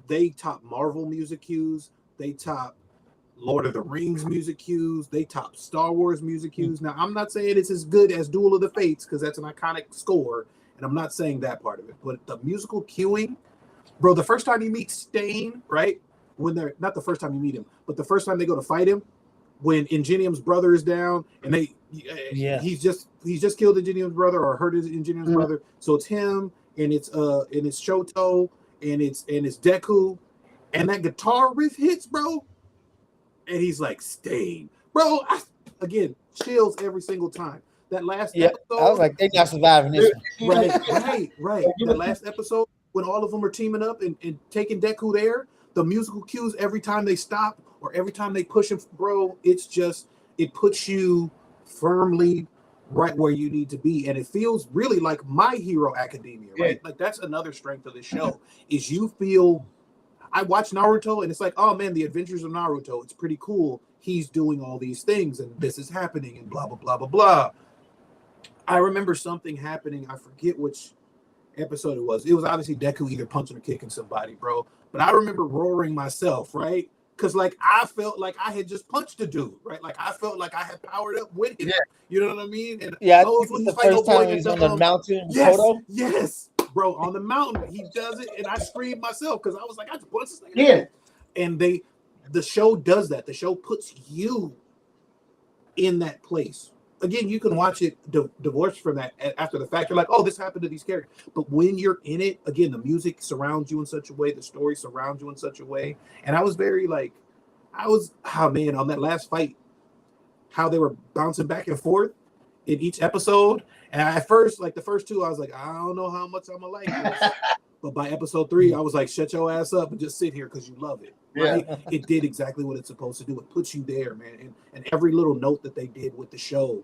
they top Marvel music cues, they top Lord of the Rings music cues, they top Star Wars music cues. Now, I'm not saying it's as good as Duel of the Fates because that's an iconic score, and I'm not saying that part of it. But the musical cueing, bro, the first time you meet Stain, right? When they're not the first time you meet him, but the first time they go to fight him, when Ingenium's brother is down, and he's just killed Ingenium's brother or hurt his Ingenium's brother, so it's him and it's Shoto and it's Deku, and that guitar riff hits, bro, and he's like Stain, bro. Again, chills every single time. That last episode, I was like, they not surviving this. Right. That last episode when all of them are teaming up and taking Deku there. The musical cues every time they stop or every time they push him, bro, it puts you firmly right where you need to be. And it feels really like My Hero Academia, right? Like that's another strength of the show is you feel, I watch Naruto and it's like, oh man, the adventures of Naruto, it's pretty cool. He's doing all these things and this is happening and blah, blah, blah, blah, blah. I remember something happening. I forget which episode it was. It was obviously Deku either punching or kicking somebody, bro. But I remember roaring myself, right? Because like I felt like I had just punched a dude, right? Like I felt like I had powered up with him. Yeah. You know what I mean? And I think the first time he was on the mountain. Yes, bro, on the mountain he does it, and I screamed myself because I was like, I just punched this thing. Yeah. And the show does that. The show puts you in that place. Again, you can watch it divorced from that after the fact. You're like, oh, this happened to these characters. But when you're in it, again, the music surrounds you in such a way, the story surrounds you in such a way. And I was very like, on that last fight, how they were bouncing back and forth in each episode. And at first, like the first two, I was like, I don't know how much I'm going to like this. But by episode 3, I was like, shut your ass up and just sit here because you love it. Right? Yeah. It did exactly what it's supposed to do. It puts you there, man. And every little note that they did with the show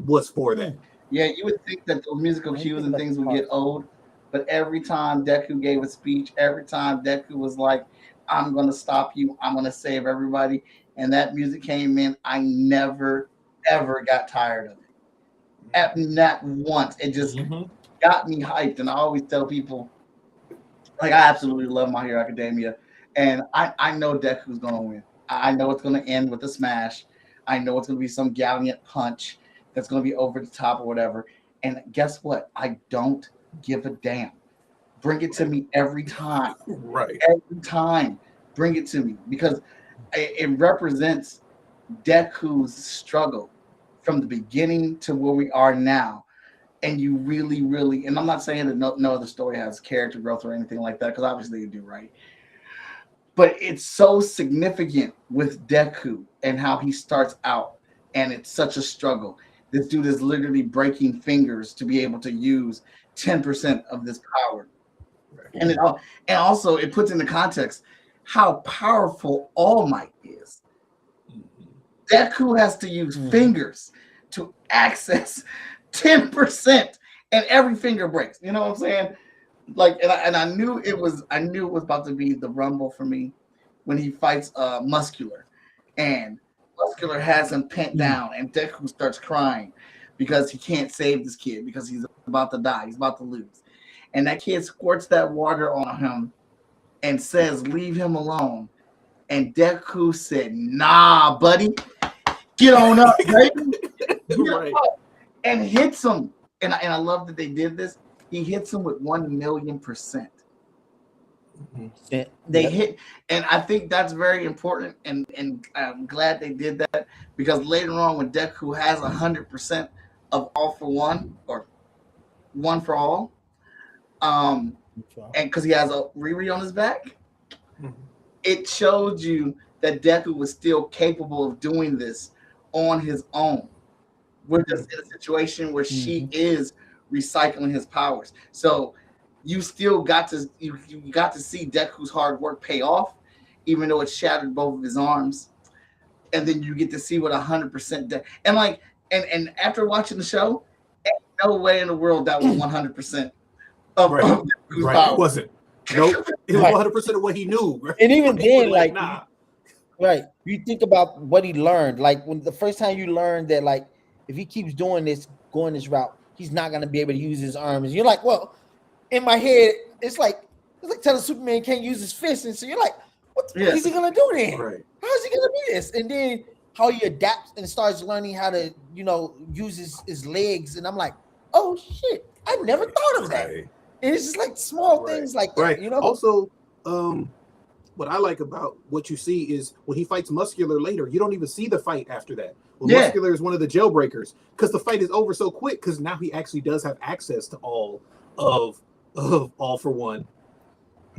was for that. Yeah, you would think that those musical cues and things would get old, but every time Deku gave a speech, every time Deku was like, I'm going to stop you, I'm going to save everybody, and that music came in, I never, ever got tired of it. Not once. It just got me hyped, and I always tell people, like, I absolutely love My Hero Academia, and I know Deku's going to win. I know it's going to end with a smash. I know it's going to be some gallant punch that's going to be over the top or whatever. And guess what? I don't give a damn. Bring it to me every time. Right. Every time. Bring it to me. Because it represents Deku's struggle from the beginning to where we are now. And you really, really, and I'm not saying that no other story has character growth or anything like that, because obviously you do, right? But it's so significant with Deku and how he starts out. And it's such a struggle. This dude is literally breaking fingers to be able to use 10% of this power. And also it puts into context how powerful All Might is. Deku has to use fingers to access 10% and every finger breaks. You know what I'm saying? Like, and I knew it was about to be the rumble for me when he fights Muscular. And Muscular has him pinned down, and Deku starts crying because he can't save this kid because he's about to die. He's about to lose. And that kid squirts that water on him and says, leave him alone. And Deku said, nah, buddy, get on up, baby. Right. And hits him. And I love that they did this. He hits him with 1,000,000%. They hit, and I think that's very important, and I'm glad they did that, because later on when Deku has 100% of All for One or One for All, and because he has a Riri on his back, it showed you that Deku was still capable of doing this on his own. We're just in a situation where she is recycling his powers, so you still got to you got to see Deku's hard work pay off, even though it shattered both of his arms. and then you get to see what 100% and like and after watching the show, ain't no way in the world that was 100% of Deku's power. It wasn't. Nope. It was 100% of what he knew. Right? And even then, like, nah. Right. You think about what he learned. Like when the first time you learned that, like, if he keeps doing this, going this route, he's not gonna be able to use his arms. You're like, well, in my head, it's like telling Superman can't use his fists, and so you're like, what the fuck is he gonna do then? Right. How is he gonna do this? And then how he adapts and starts learning how to, use his legs. And I'm like, oh shit, I never thought of that. And it's just like small things like that, Also, what I like about what you see is when he fights Muscular later, you don't even see the fight after that. Well, Muscular is one of the jailbreakers because the fight is over so quick because now he actually does have access to all of All for One.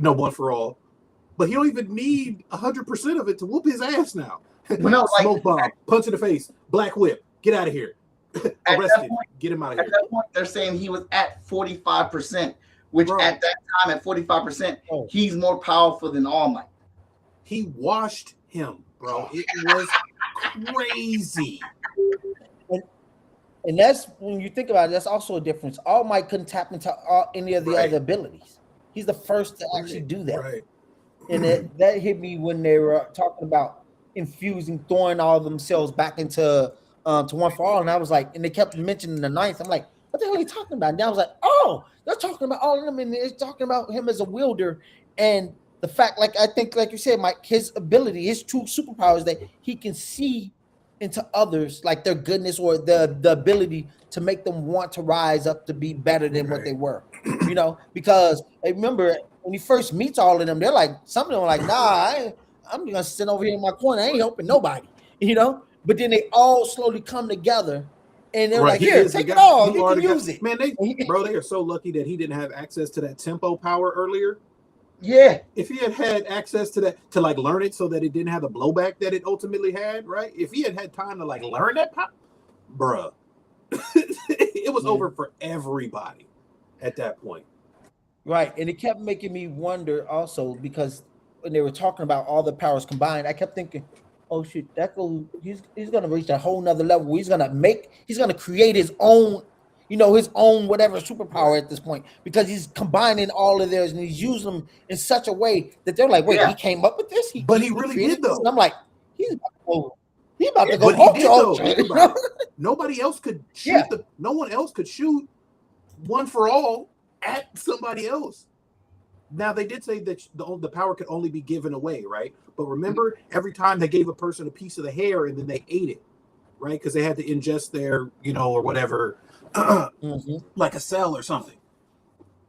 No, One for All. But he don't even need 100% of it to whoop his ass now. No, Smoke bomb, punch in the face, black whip, get out of here. Arrested, get him out of here. At that point, they're saying he was at 45%, which at that time, at 45%, he's more powerful than All Might. He washed him, bro. It was crazy. And that's when you think about it, that's also a difference. All Might couldn't tap into any of the other abilities. He's the first to actually do that. Right. And that hit me when they were talking about throwing all of themselves back into to One for All. And I was like, and they kept mentioning the ninth. I'm like, what the hell are you talking about? And I was like, oh, they're talking about all of them, and they're talking about him as a wielder. And the fact, like I think, like you said, Mike, his ability, his true superpowers, that he can see into others, like their goodness or the ability to make them want to rise up to be better than what they were. Because I remember when he first meets all of them, they're like, some of them are like, nah, I'm gonna sit over here in my corner. I ain't helping nobody, But then they all slowly come together, and they're like, "Here, take it all. You can use it." Man, they are so lucky that he didn't have access to that tempo power earlier. Yeah, if he had access to that, to like learn it so that it didn't have the blowback that it ultimately had, right? If he had time to like learn that power, bruh, it was over for everybody at that point. Right, and it kept making me wonder also because when they were talking about all the powers combined, I kept thinking, oh shit, he's gonna reach a whole nother level. He's gonna create his own, his own whatever superpower at this point, because he's combining all of theirs and he's using them in such a way that they're like, wait, he came up with this? He really did though. And I'm like, he's about to go. Nobody else could shoot no one else could shoot One for All at somebody else. Now, they did say that the power could only be given away, right? But remember, every time they gave a person a piece of the hair and then they ate it, right? Because they had to ingest their, or whatever, like a cell or something.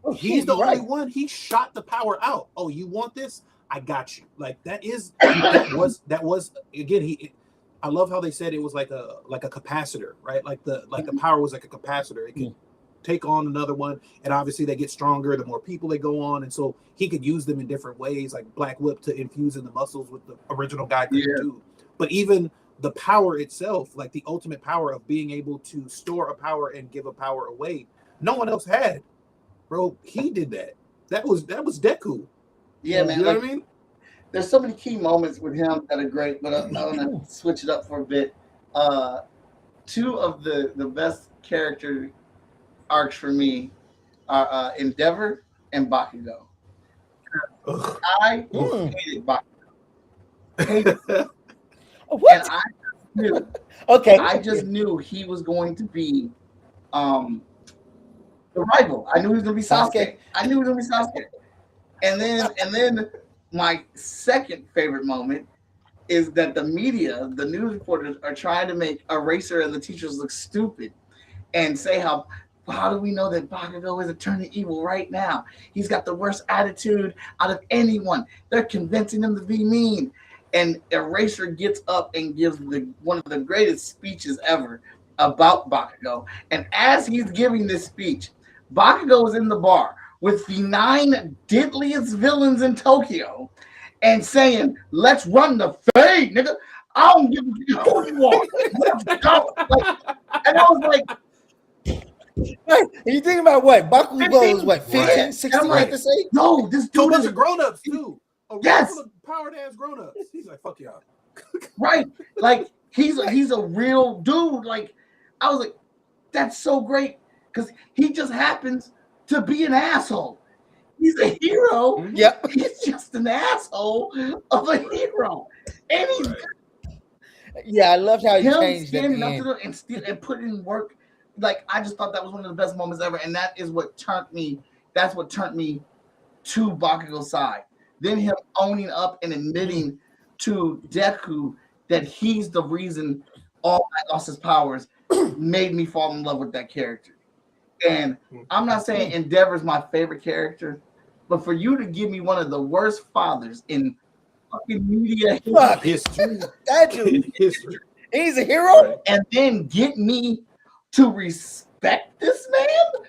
Oh, he's the only one. He shot the power out. Oh, you want this? I got you. Like that was again. I love how they said it was like a capacitor, right? Like the power was like a capacitor. It could take on another one, and obviously they get stronger the more people they go on, and so he could use them in different ways, like Black Whip to infuse in the muscles with the original guy could do. But even the power itself, like the ultimate power of being able to store a power and give a power away, no one else had, bro. He did that. That was Deku. Yeah, man. You know what I mean? There's so many key moments with him that are great, but I'm gonna switch it up for a bit. Two of the best character arcs for me are Endeavor and Bakugo. I hated Bakugo. What? And I just knew he was going to be the rival. I knew he was going to be Sasuke. And then my second favorite moment is that the media, the news reporters, are trying to make Eraser and the teachers look stupid and say how do we know that Bakugo is turning evil right now? He's got the worst attitude out of anyone. They're convincing him to be mean. And Eraser gets up and gives one of the greatest speeches ever about Bakugo. And as he's giving this speech, Bakugo is in the bar with the 9 deadliest villains in Tokyo and saying, let's run the fade, nigga. I don't give a who you are. Let's go. And I was like, and you think about what? Bakugo is what, 15, 16, I have to say? No, this dude is a grown-ups too. Yes. Powered ass grown-ups. He's like, fuck y'all. Right. Like he's a real dude. Like I was like, that's so great because he just happens to be an asshole. He's a hero. Yep. He's just an asshole of a hero. And he's Yeah, I loved how he him changed at standing the up end. to them and putting in work. Like I just thought that was one of the best moments ever, and that is what turned me. That's what turned me to Bakugo's side. Then him owning up and admitting to Deku that he's the reason All Might lost his powers made me fall in love with that character. And I'm not saying Endeavor's my favorite character, but for you to give me one of the worst fathers in fucking media history, That dude, history, he's a hero. and then get me to respect this man,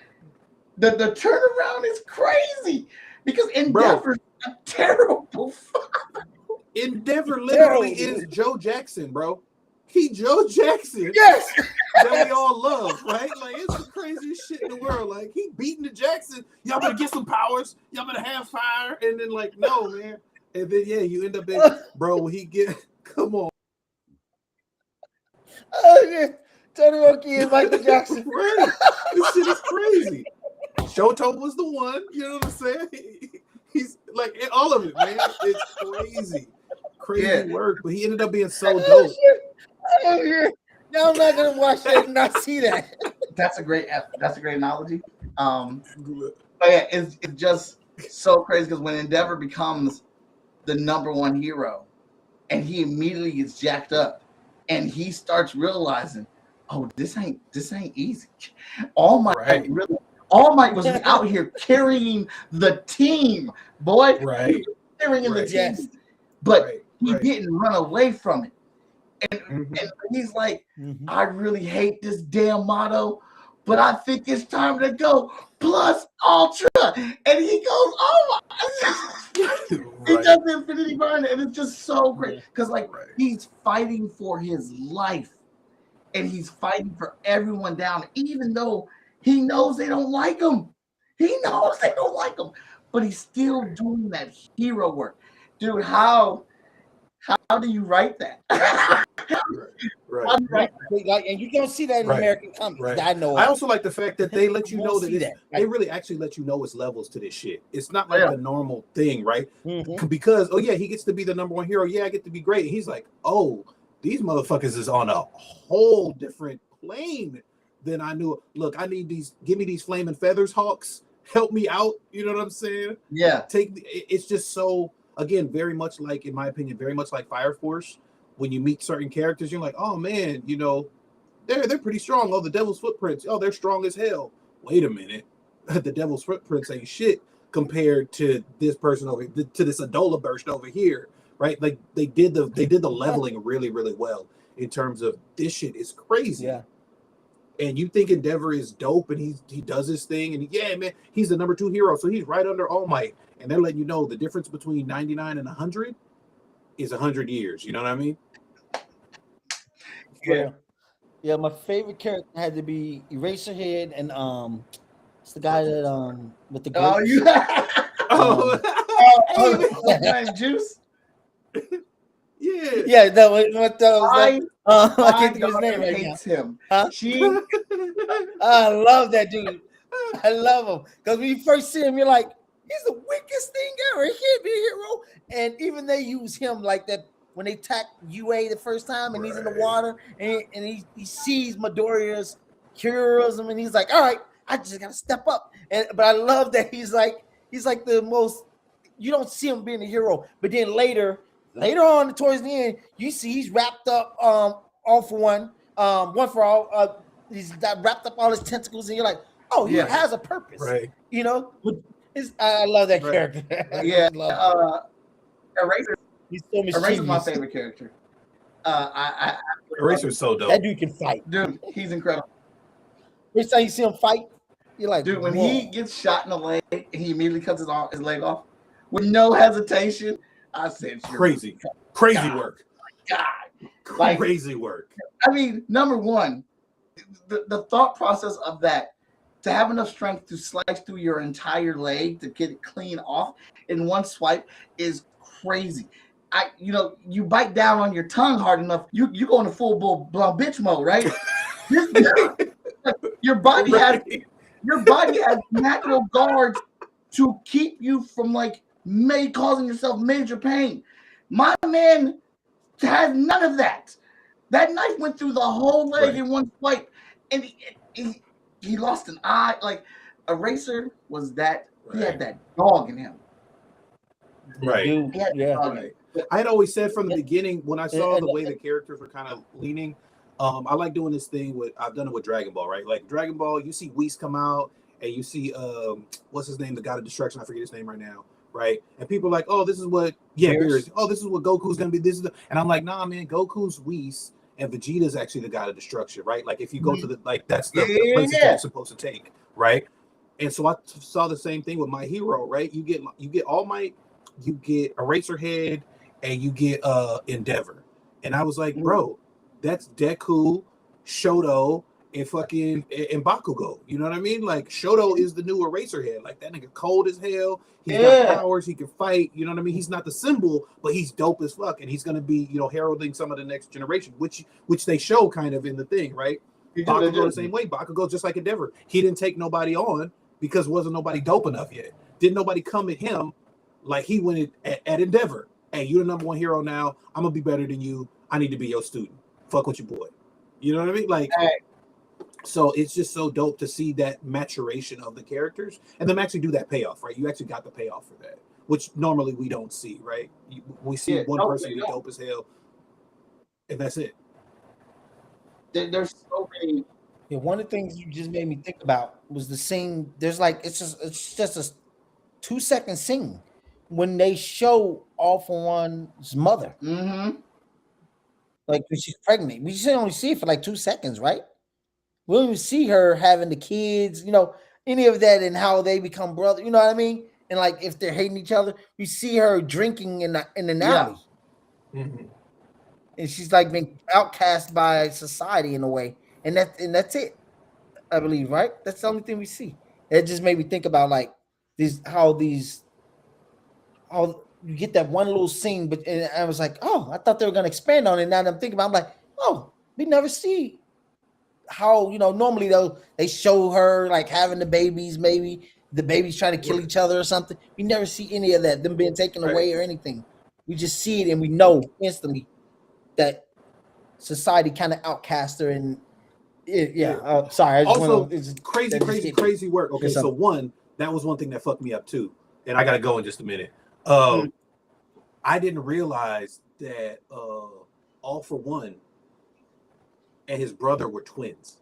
the turnaround is crazy because Endeavor's a terrible father. Endeavor literally is Joe Jackson, bro. He Joe Jackson. Yes. That we all love, right? Like it's the craziest shit in the world. Like he beating the Jackson. Y'all better get some powers. Y'all better have fire. And then like, no, man. And then you end up in bro. When he get come on. Oh yeah. Todoroki and Michael Jackson. Right. This shit is crazy. Shoto was the one. You know what I'm saying? He's like all of it, man. It's crazy work. But he ended up being so dope. Oh yeah. Now I'm not gonna watch that and not see that. That's a great analogy. But yeah, it's just so crazy because when Endeavor becomes the number one hero, and he immediately gets jacked up, and he starts realizing, oh, this ain't easy. All Might was out here carrying the team, boy. Right. Carrying the team, but he didn't run away from it. And he's like, I really hate this damn motto, but I think it's time to go plus ultra. And he goes, oh my. He does the Infinity Burn, and it's just so great because he's fighting for his life, and he's fighting for everyone down, even though he knows they don't like him. He knows they don't like him, but he's still doing that hero work, dude. How do you write that? Right. And you don't see that in American comics. Right. I know. I also like the fact that they let you know that they really actually let you know it's levels to this shit. It's not like a normal thing, right? Because he gets to be the number one hero. Yeah, I get to be great. And he's like, oh, these motherfuckers is on a whole different plane than I knew. Look, I need these. Give me these flaming feathers, Hawks. Help me out. You know what I'm saying? Yeah. It's just so. Again, very much like, in my opinion, very much like Fire Force. When you meet certain characters, you're like, oh man, they're pretty strong. Oh, the Devil's Footprints. Oh, they're strong as hell. Wait a minute, the Devil's Footprints ain't shit compared to this person over here, to this Adola burst over here, right? Like they did the leveling really, really well in terms of this shit is crazy. Yeah. And you think Endeavor is dope, and he does his thing, and man, he's the number 2 hero, so he's right under All Might. And they're letting you know the difference between 99 and 100 is 100 years. You know what I mean? Yeah. My favorite character had to be Eraserhead, and it's the guy that with the Juice. Yeah. That was what I can't think of his name right now. Him. Huh? I love that dude. I love him because when you first see him, you're like, he's the weakest thing ever. He can't be a hero. And even they use him like that when they attack UA the first time, and he's in the water, and he sees Midoriya's heroism, and he's like, all right, I just gotta step up. But I love that he's like the most. You don't see him being a hero, but then later on towards the end, you see he's wrapped up all for one for all. He's got wrapped up all his tentacles, and you're like, oh, he has a purpose, right? You know. I love that character. Yeah, Eraser. He's so mischievous. Eraser's my favorite character. Eraser's so dope. That dude can fight, dude. He's incredible. First time you see him fight, you're like, dude. When he gets shot in the leg, and he immediately cuts his leg off with no hesitation. I said, crazy work. God, crazy work. I mean, number one, the thought process of that. To have enough strength to slice through your entire leg to get it clean off in one swipe is crazy. you bite down on your tongue hard enough, you go into full blown bitch mode, right? Your body has natural guards to keep you from like causing yourself major pain. My man has none of that. That knife went through the whole leg in one swipe, and he lost an eye. Like Eraser was that he had that dog in him. Right. Right. I had always said from the beginning when I saw the way the characters were kind of leaning, I like doing this thing I've done it with Dragon Ball, right? Like Dragon Ball, you see Whis come out and you see what's his name, the god of destruction, I forget his name right now, right? And people are like, oh, this is what this is what Goku's gonna be. And I'm like, nah, man, Goku's Whis and Vegeta's actually the god of destruction, right? Like if you go to the that's the place that you're supposed to take, right? And so I saw the same thing with My Hero, right? You get All Might, you get Eraserhead, and you get Endeavor. And I was like, bro, that's Deku, Shoto, and Bakugo. You know what I mean? Like Shoto is the new Eraserhead. Like that nigga cold as hell. He's got powers, he can fight, you know what I mean? He's not the symbol, but he's dope as fuck. And he's gonna be, heralding some of the next generation, which they show kind of in the thing, right? Bakugo the same way. Bakugo just like Endeavor. He didn't take nobody on because wasn't nobody dope enough yet. Didn't nobody come at him like he went at Endeavor. Hey, you're the number one hero now. I'm gonna be better than you. I need to be your student. Fuck with your boy. You know what I mean? Like, so it's just so dope to see that maturation of the characters and them actually do that payoff, right? You actually got the payoff for that, which normally we don't see, right? We see one person be dope as hell, and that's it. There's so many. Yeah, one of the things you just made me think about was the scene. There's like it's just a 2-second scene when they show All For One's mother. Like when she's pregnant. We just only see it for like 2 seconds, right? We don't even see her having the kids, any of that and how they become brothers, you know what I mean? And like if they're hating each other, we see her drinking in the alley. And she's like being outcast by society in a way. And that's it, I believe, right? That's the only thing we see. It just made me think about like how you get that one little scene, but and I was like, oh, I thought they were gonna expand on it. Now that I'm thinking about it, I'm like, oh, we never see how normally they show her like having the babies, maybe the babies trying to kill each other or something. We never see any of that, them being taken away or anything. We just see it and we know instantly that society kind of outcast her and sorry. I just also, crazy work. Okay, so that was one thing that fucked me up too, and I gotta go in just a minute. I didn't realize that All For One and his brother were twins,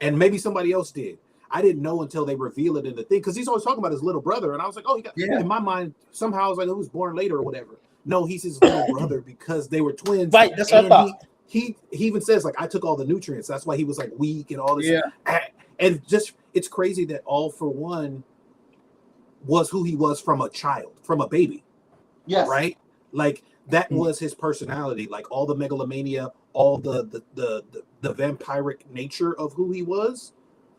and maybe somebody else did. I didn't know until they reveal it in the thing because he's always talking about his little brother, and I was like, oh, in my mind somehow I was like, he was born later or whatever. No, he's his little brother because they were twins. Right, that's what I thought. He even says like I took all the nutrients. That's why he was like weak and all this. And just it's crazy that All For One was who he was from a child, from a baby. Yes. Right? Like that was his personality, like all the megalomania, all the vampiric nature of who he was.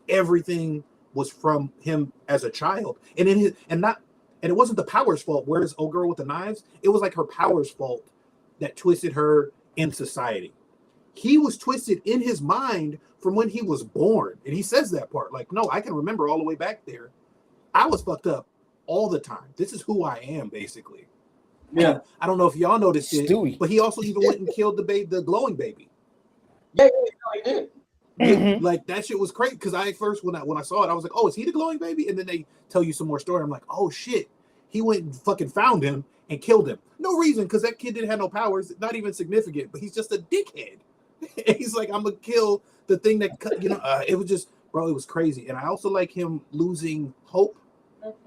Everything was from him as a child. And it wasn't the Power's fault. Whereas old girl with the knives, it was like her Power's fault that twisted her in society. He was twisted in his mind from when he was born. And he says that part. Like, no, I can remember all the way back there. I was fucked up all the time. This is who I am, basically. Yeah. And I don't know if y'all noticed it, but he also even went and killed the glowing baby. Yeah, he did. Like that shit was crazy because I first when I saw it, I was like, oh, is he the glowing baby? And then they tell you some more story. I'm like, oh shit, he went and fucking found him and killed him. No reason, because that kid didn't have no powers, not even significant, but he's just a dickhead. And he's like, I'm gonna kill the thing that it was just, bro, it was crazy. And I also like him losing hope,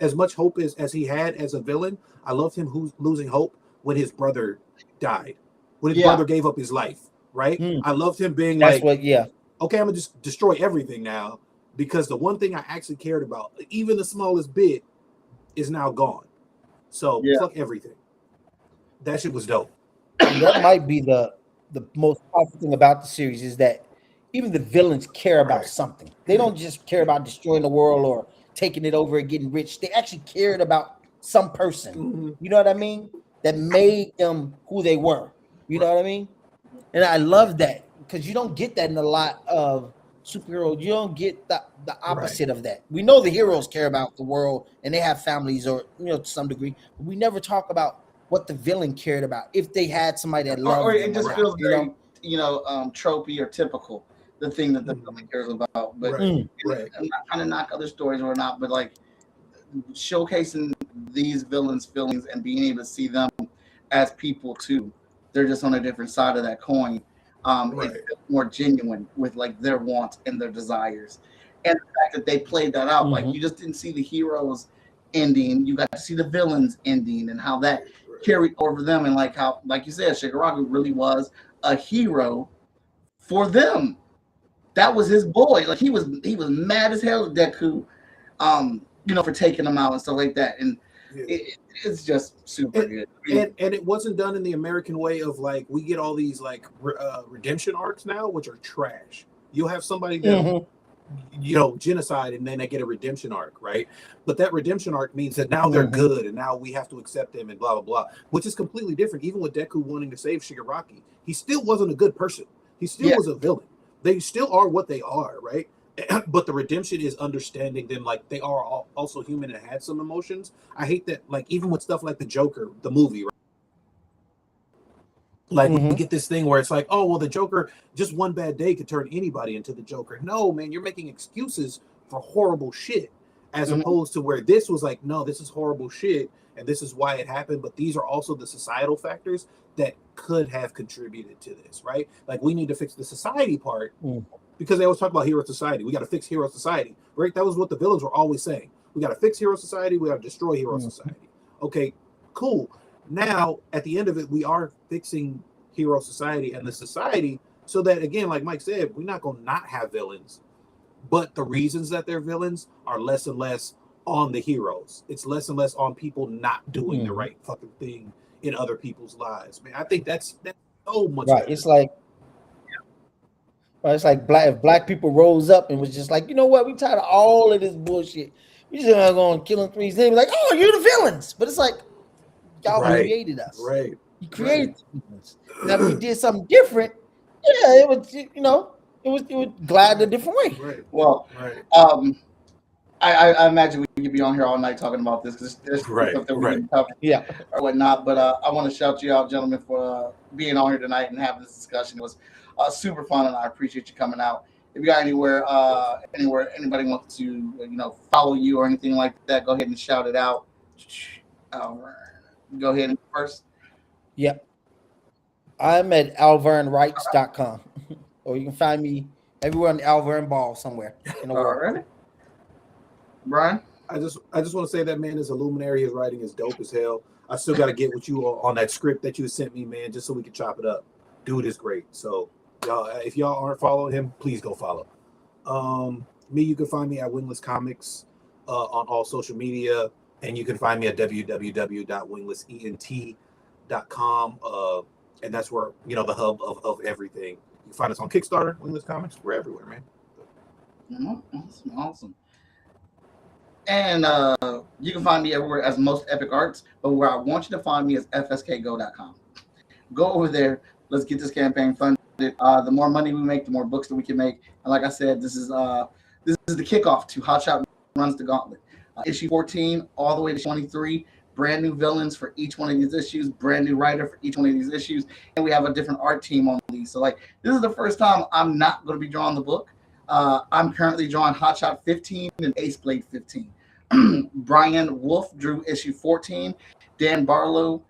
as much hope as he had as a villain. I loved him losing hope when his brother died, when his brother gave up his life. Right? I loved him being okay, I'm gonna just destroy everything now because the one thing I actually cared about, even the smallest bit, is now gone. So fuck everything. That shit was dope. That might be the most powerful thing about the series is that even the villains care about something. They don't just care about destroying the world or taking it over and getting rich. They actually cared about some person. You know what I mean? that made them who they were. You know what I mean? And I love that because you don't get that in a lot of superheroes. You don't get the opposite of that. We know the heroes care about the world and they have families, or to some degree, but we never talk about what the villain cared about if they had somebody that loved or them. it just feels very tropey or typical, the thing that the villain cares about. But I'm not trying to knock other stories or not, but like showcasing these villains' feelings and being able to see them as people too. They're just on a different side of that coin. It's more genuine with like their wants and their desires, and the fact that they played that out. Like you just didn't see the heroes ending; you got to see the villains ending and how that carried over them, and like how, like you said, Shigaraki really was a hero for them. That was his boy. Like he was mad as hell at Deku, for taking him out and stuff like that, and. It's just super good. And it wasn't done in the American way of like, we get all these like redemption arcs now, which are trash. You'll have somebody that, genocide, and then they get a redemption arc, right? But that redemption arc means that now they're good and now we have to accept them and blah, blah, blah, which is completely different. Even with Deku wanting to save Shigaraki, he still wasn't a good person. He still was a villain. They still are what they are, right? But the redemption is understanding them like they are also human and had some emotions. I hate that, like, even with stuff like the Joker, the movie, right? Like we get this thing where it's like, oh, well, the Joker, just one bad day could turn anybody into the Joker. No, man, you're making excuses for horrible shit, as opposed to where this was like, no, this is horrible shit and this is why it happened. But these are also the societal factors that could have contributed to this, right? Like we need to fix the society part. Because they always talk about hero society. We got to fix hero society, right? That was what the villains were always saying. We got to fix hero society. We got to destroy hero society. Okay, cool. Now, at the end of it, we are fixing hero society and the society so that, again, like Mike said, we're not going to not have villains. But the reasons that they're villains are less and less on the heroes. It's less and less on people not doing the right fucking thing in other people's lives. Man, I think that's so much right. Better. It's like if black people rose up and was just like, you know what, we tired of all of this bullshit. We just gonna go and kill them 3 days. Like, oh, you're the villains. But it's like, y'all created us. Right. You created the villains. Now if we did something different, it was glide a different way. Right. Well, I imagine we could be on here all night talking about this because there's stuff that we didn't cover, or whatnot. But I want to shout you out, gentlemen, for being on here tonight and having this discussion. It was super fun, and I appreciate you coming out. If you got anywhere anybody wants to follow you or anything like that, go ahead and shout it out. Go ahead and first. Yep. I'm at alvernerights.com, or you can find me everywhere on the Alverne Ball somewhere in the world. All right. Brian? I just want to say that man is a luminary. His writing is dope as hell. I still got to get with you on that script that you sent me, man, just so we can chop it up. Dude is great. So, y'all, if y'all aren't following him, please go follow. Me, you can find me at Wingless Comics on all social media, and you can find me at www.winglessent.com, and that's where the hub of everything. You can find us on Kickstarter, Wingless Comics. We're everywhere, man. Awesome. And you can find me everywhere as Most Epic Arts, but where I want you to find me is fskgo.com. Go over there. Let's get this campaign funded. The more money we make, the more books that we can make. And like I said, this is the kickoff to Hotshot Runs the Gauntlet. Issue 14 all the way to 23. Brand new villains for each one of these issues. Brand new writer for each one of these issues. And we have a different art team on these. So this is the first time I'm not going to be drawing the book. I'm currently drawing Hotshot 15 and Ace Blade 15. Brian Wolf drew issue 14. Dan Barlow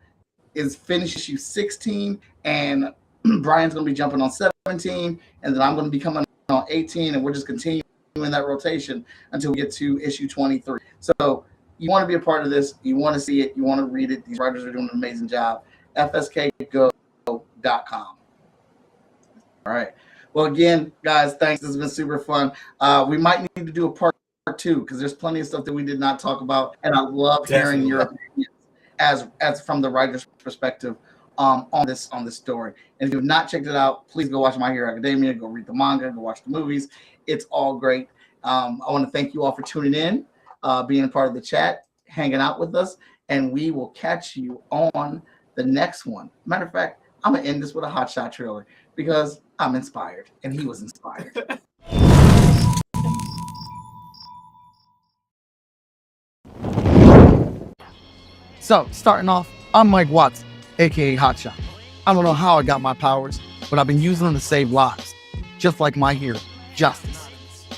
is finished issue 16, and Brian's going to be jumping on 17, and then I'm going to be coming on 18, and we're just continuing that rotation until we get to issue 23. So you want to be a part of this, you want to see it, you want to read it. These writers are doing an amazing job. fskgo.com. All right. Well, again, guys, thanks. This has been super fun. We might need to do a part 2 because there's plenty of stuff that we did not talk about, and I love hearing your opinions as from the writer's perspective on this story. And if you've not checked it out, please go watch My Hero Academia, go read the manga, go watch the movies. It's all great. I want to thank you all for tuning in, being a part of the chat, hanging out with us, and we will catch you on the next one. Matter of fact, I'm gonna end this with a Hot Shot trailer because I'm inspired and he was inspired. So, starting off, I'm Mike Watson, aka Hotshot. I don't know how I got my powers, but I've been using them to save lives, just like my hero, Justice.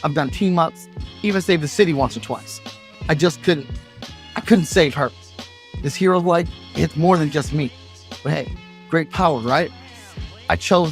I've done team-ups, even saved the city once or twice. I couldn't save her. This hero's life, it's more than just me. But hey, great power, right? I chose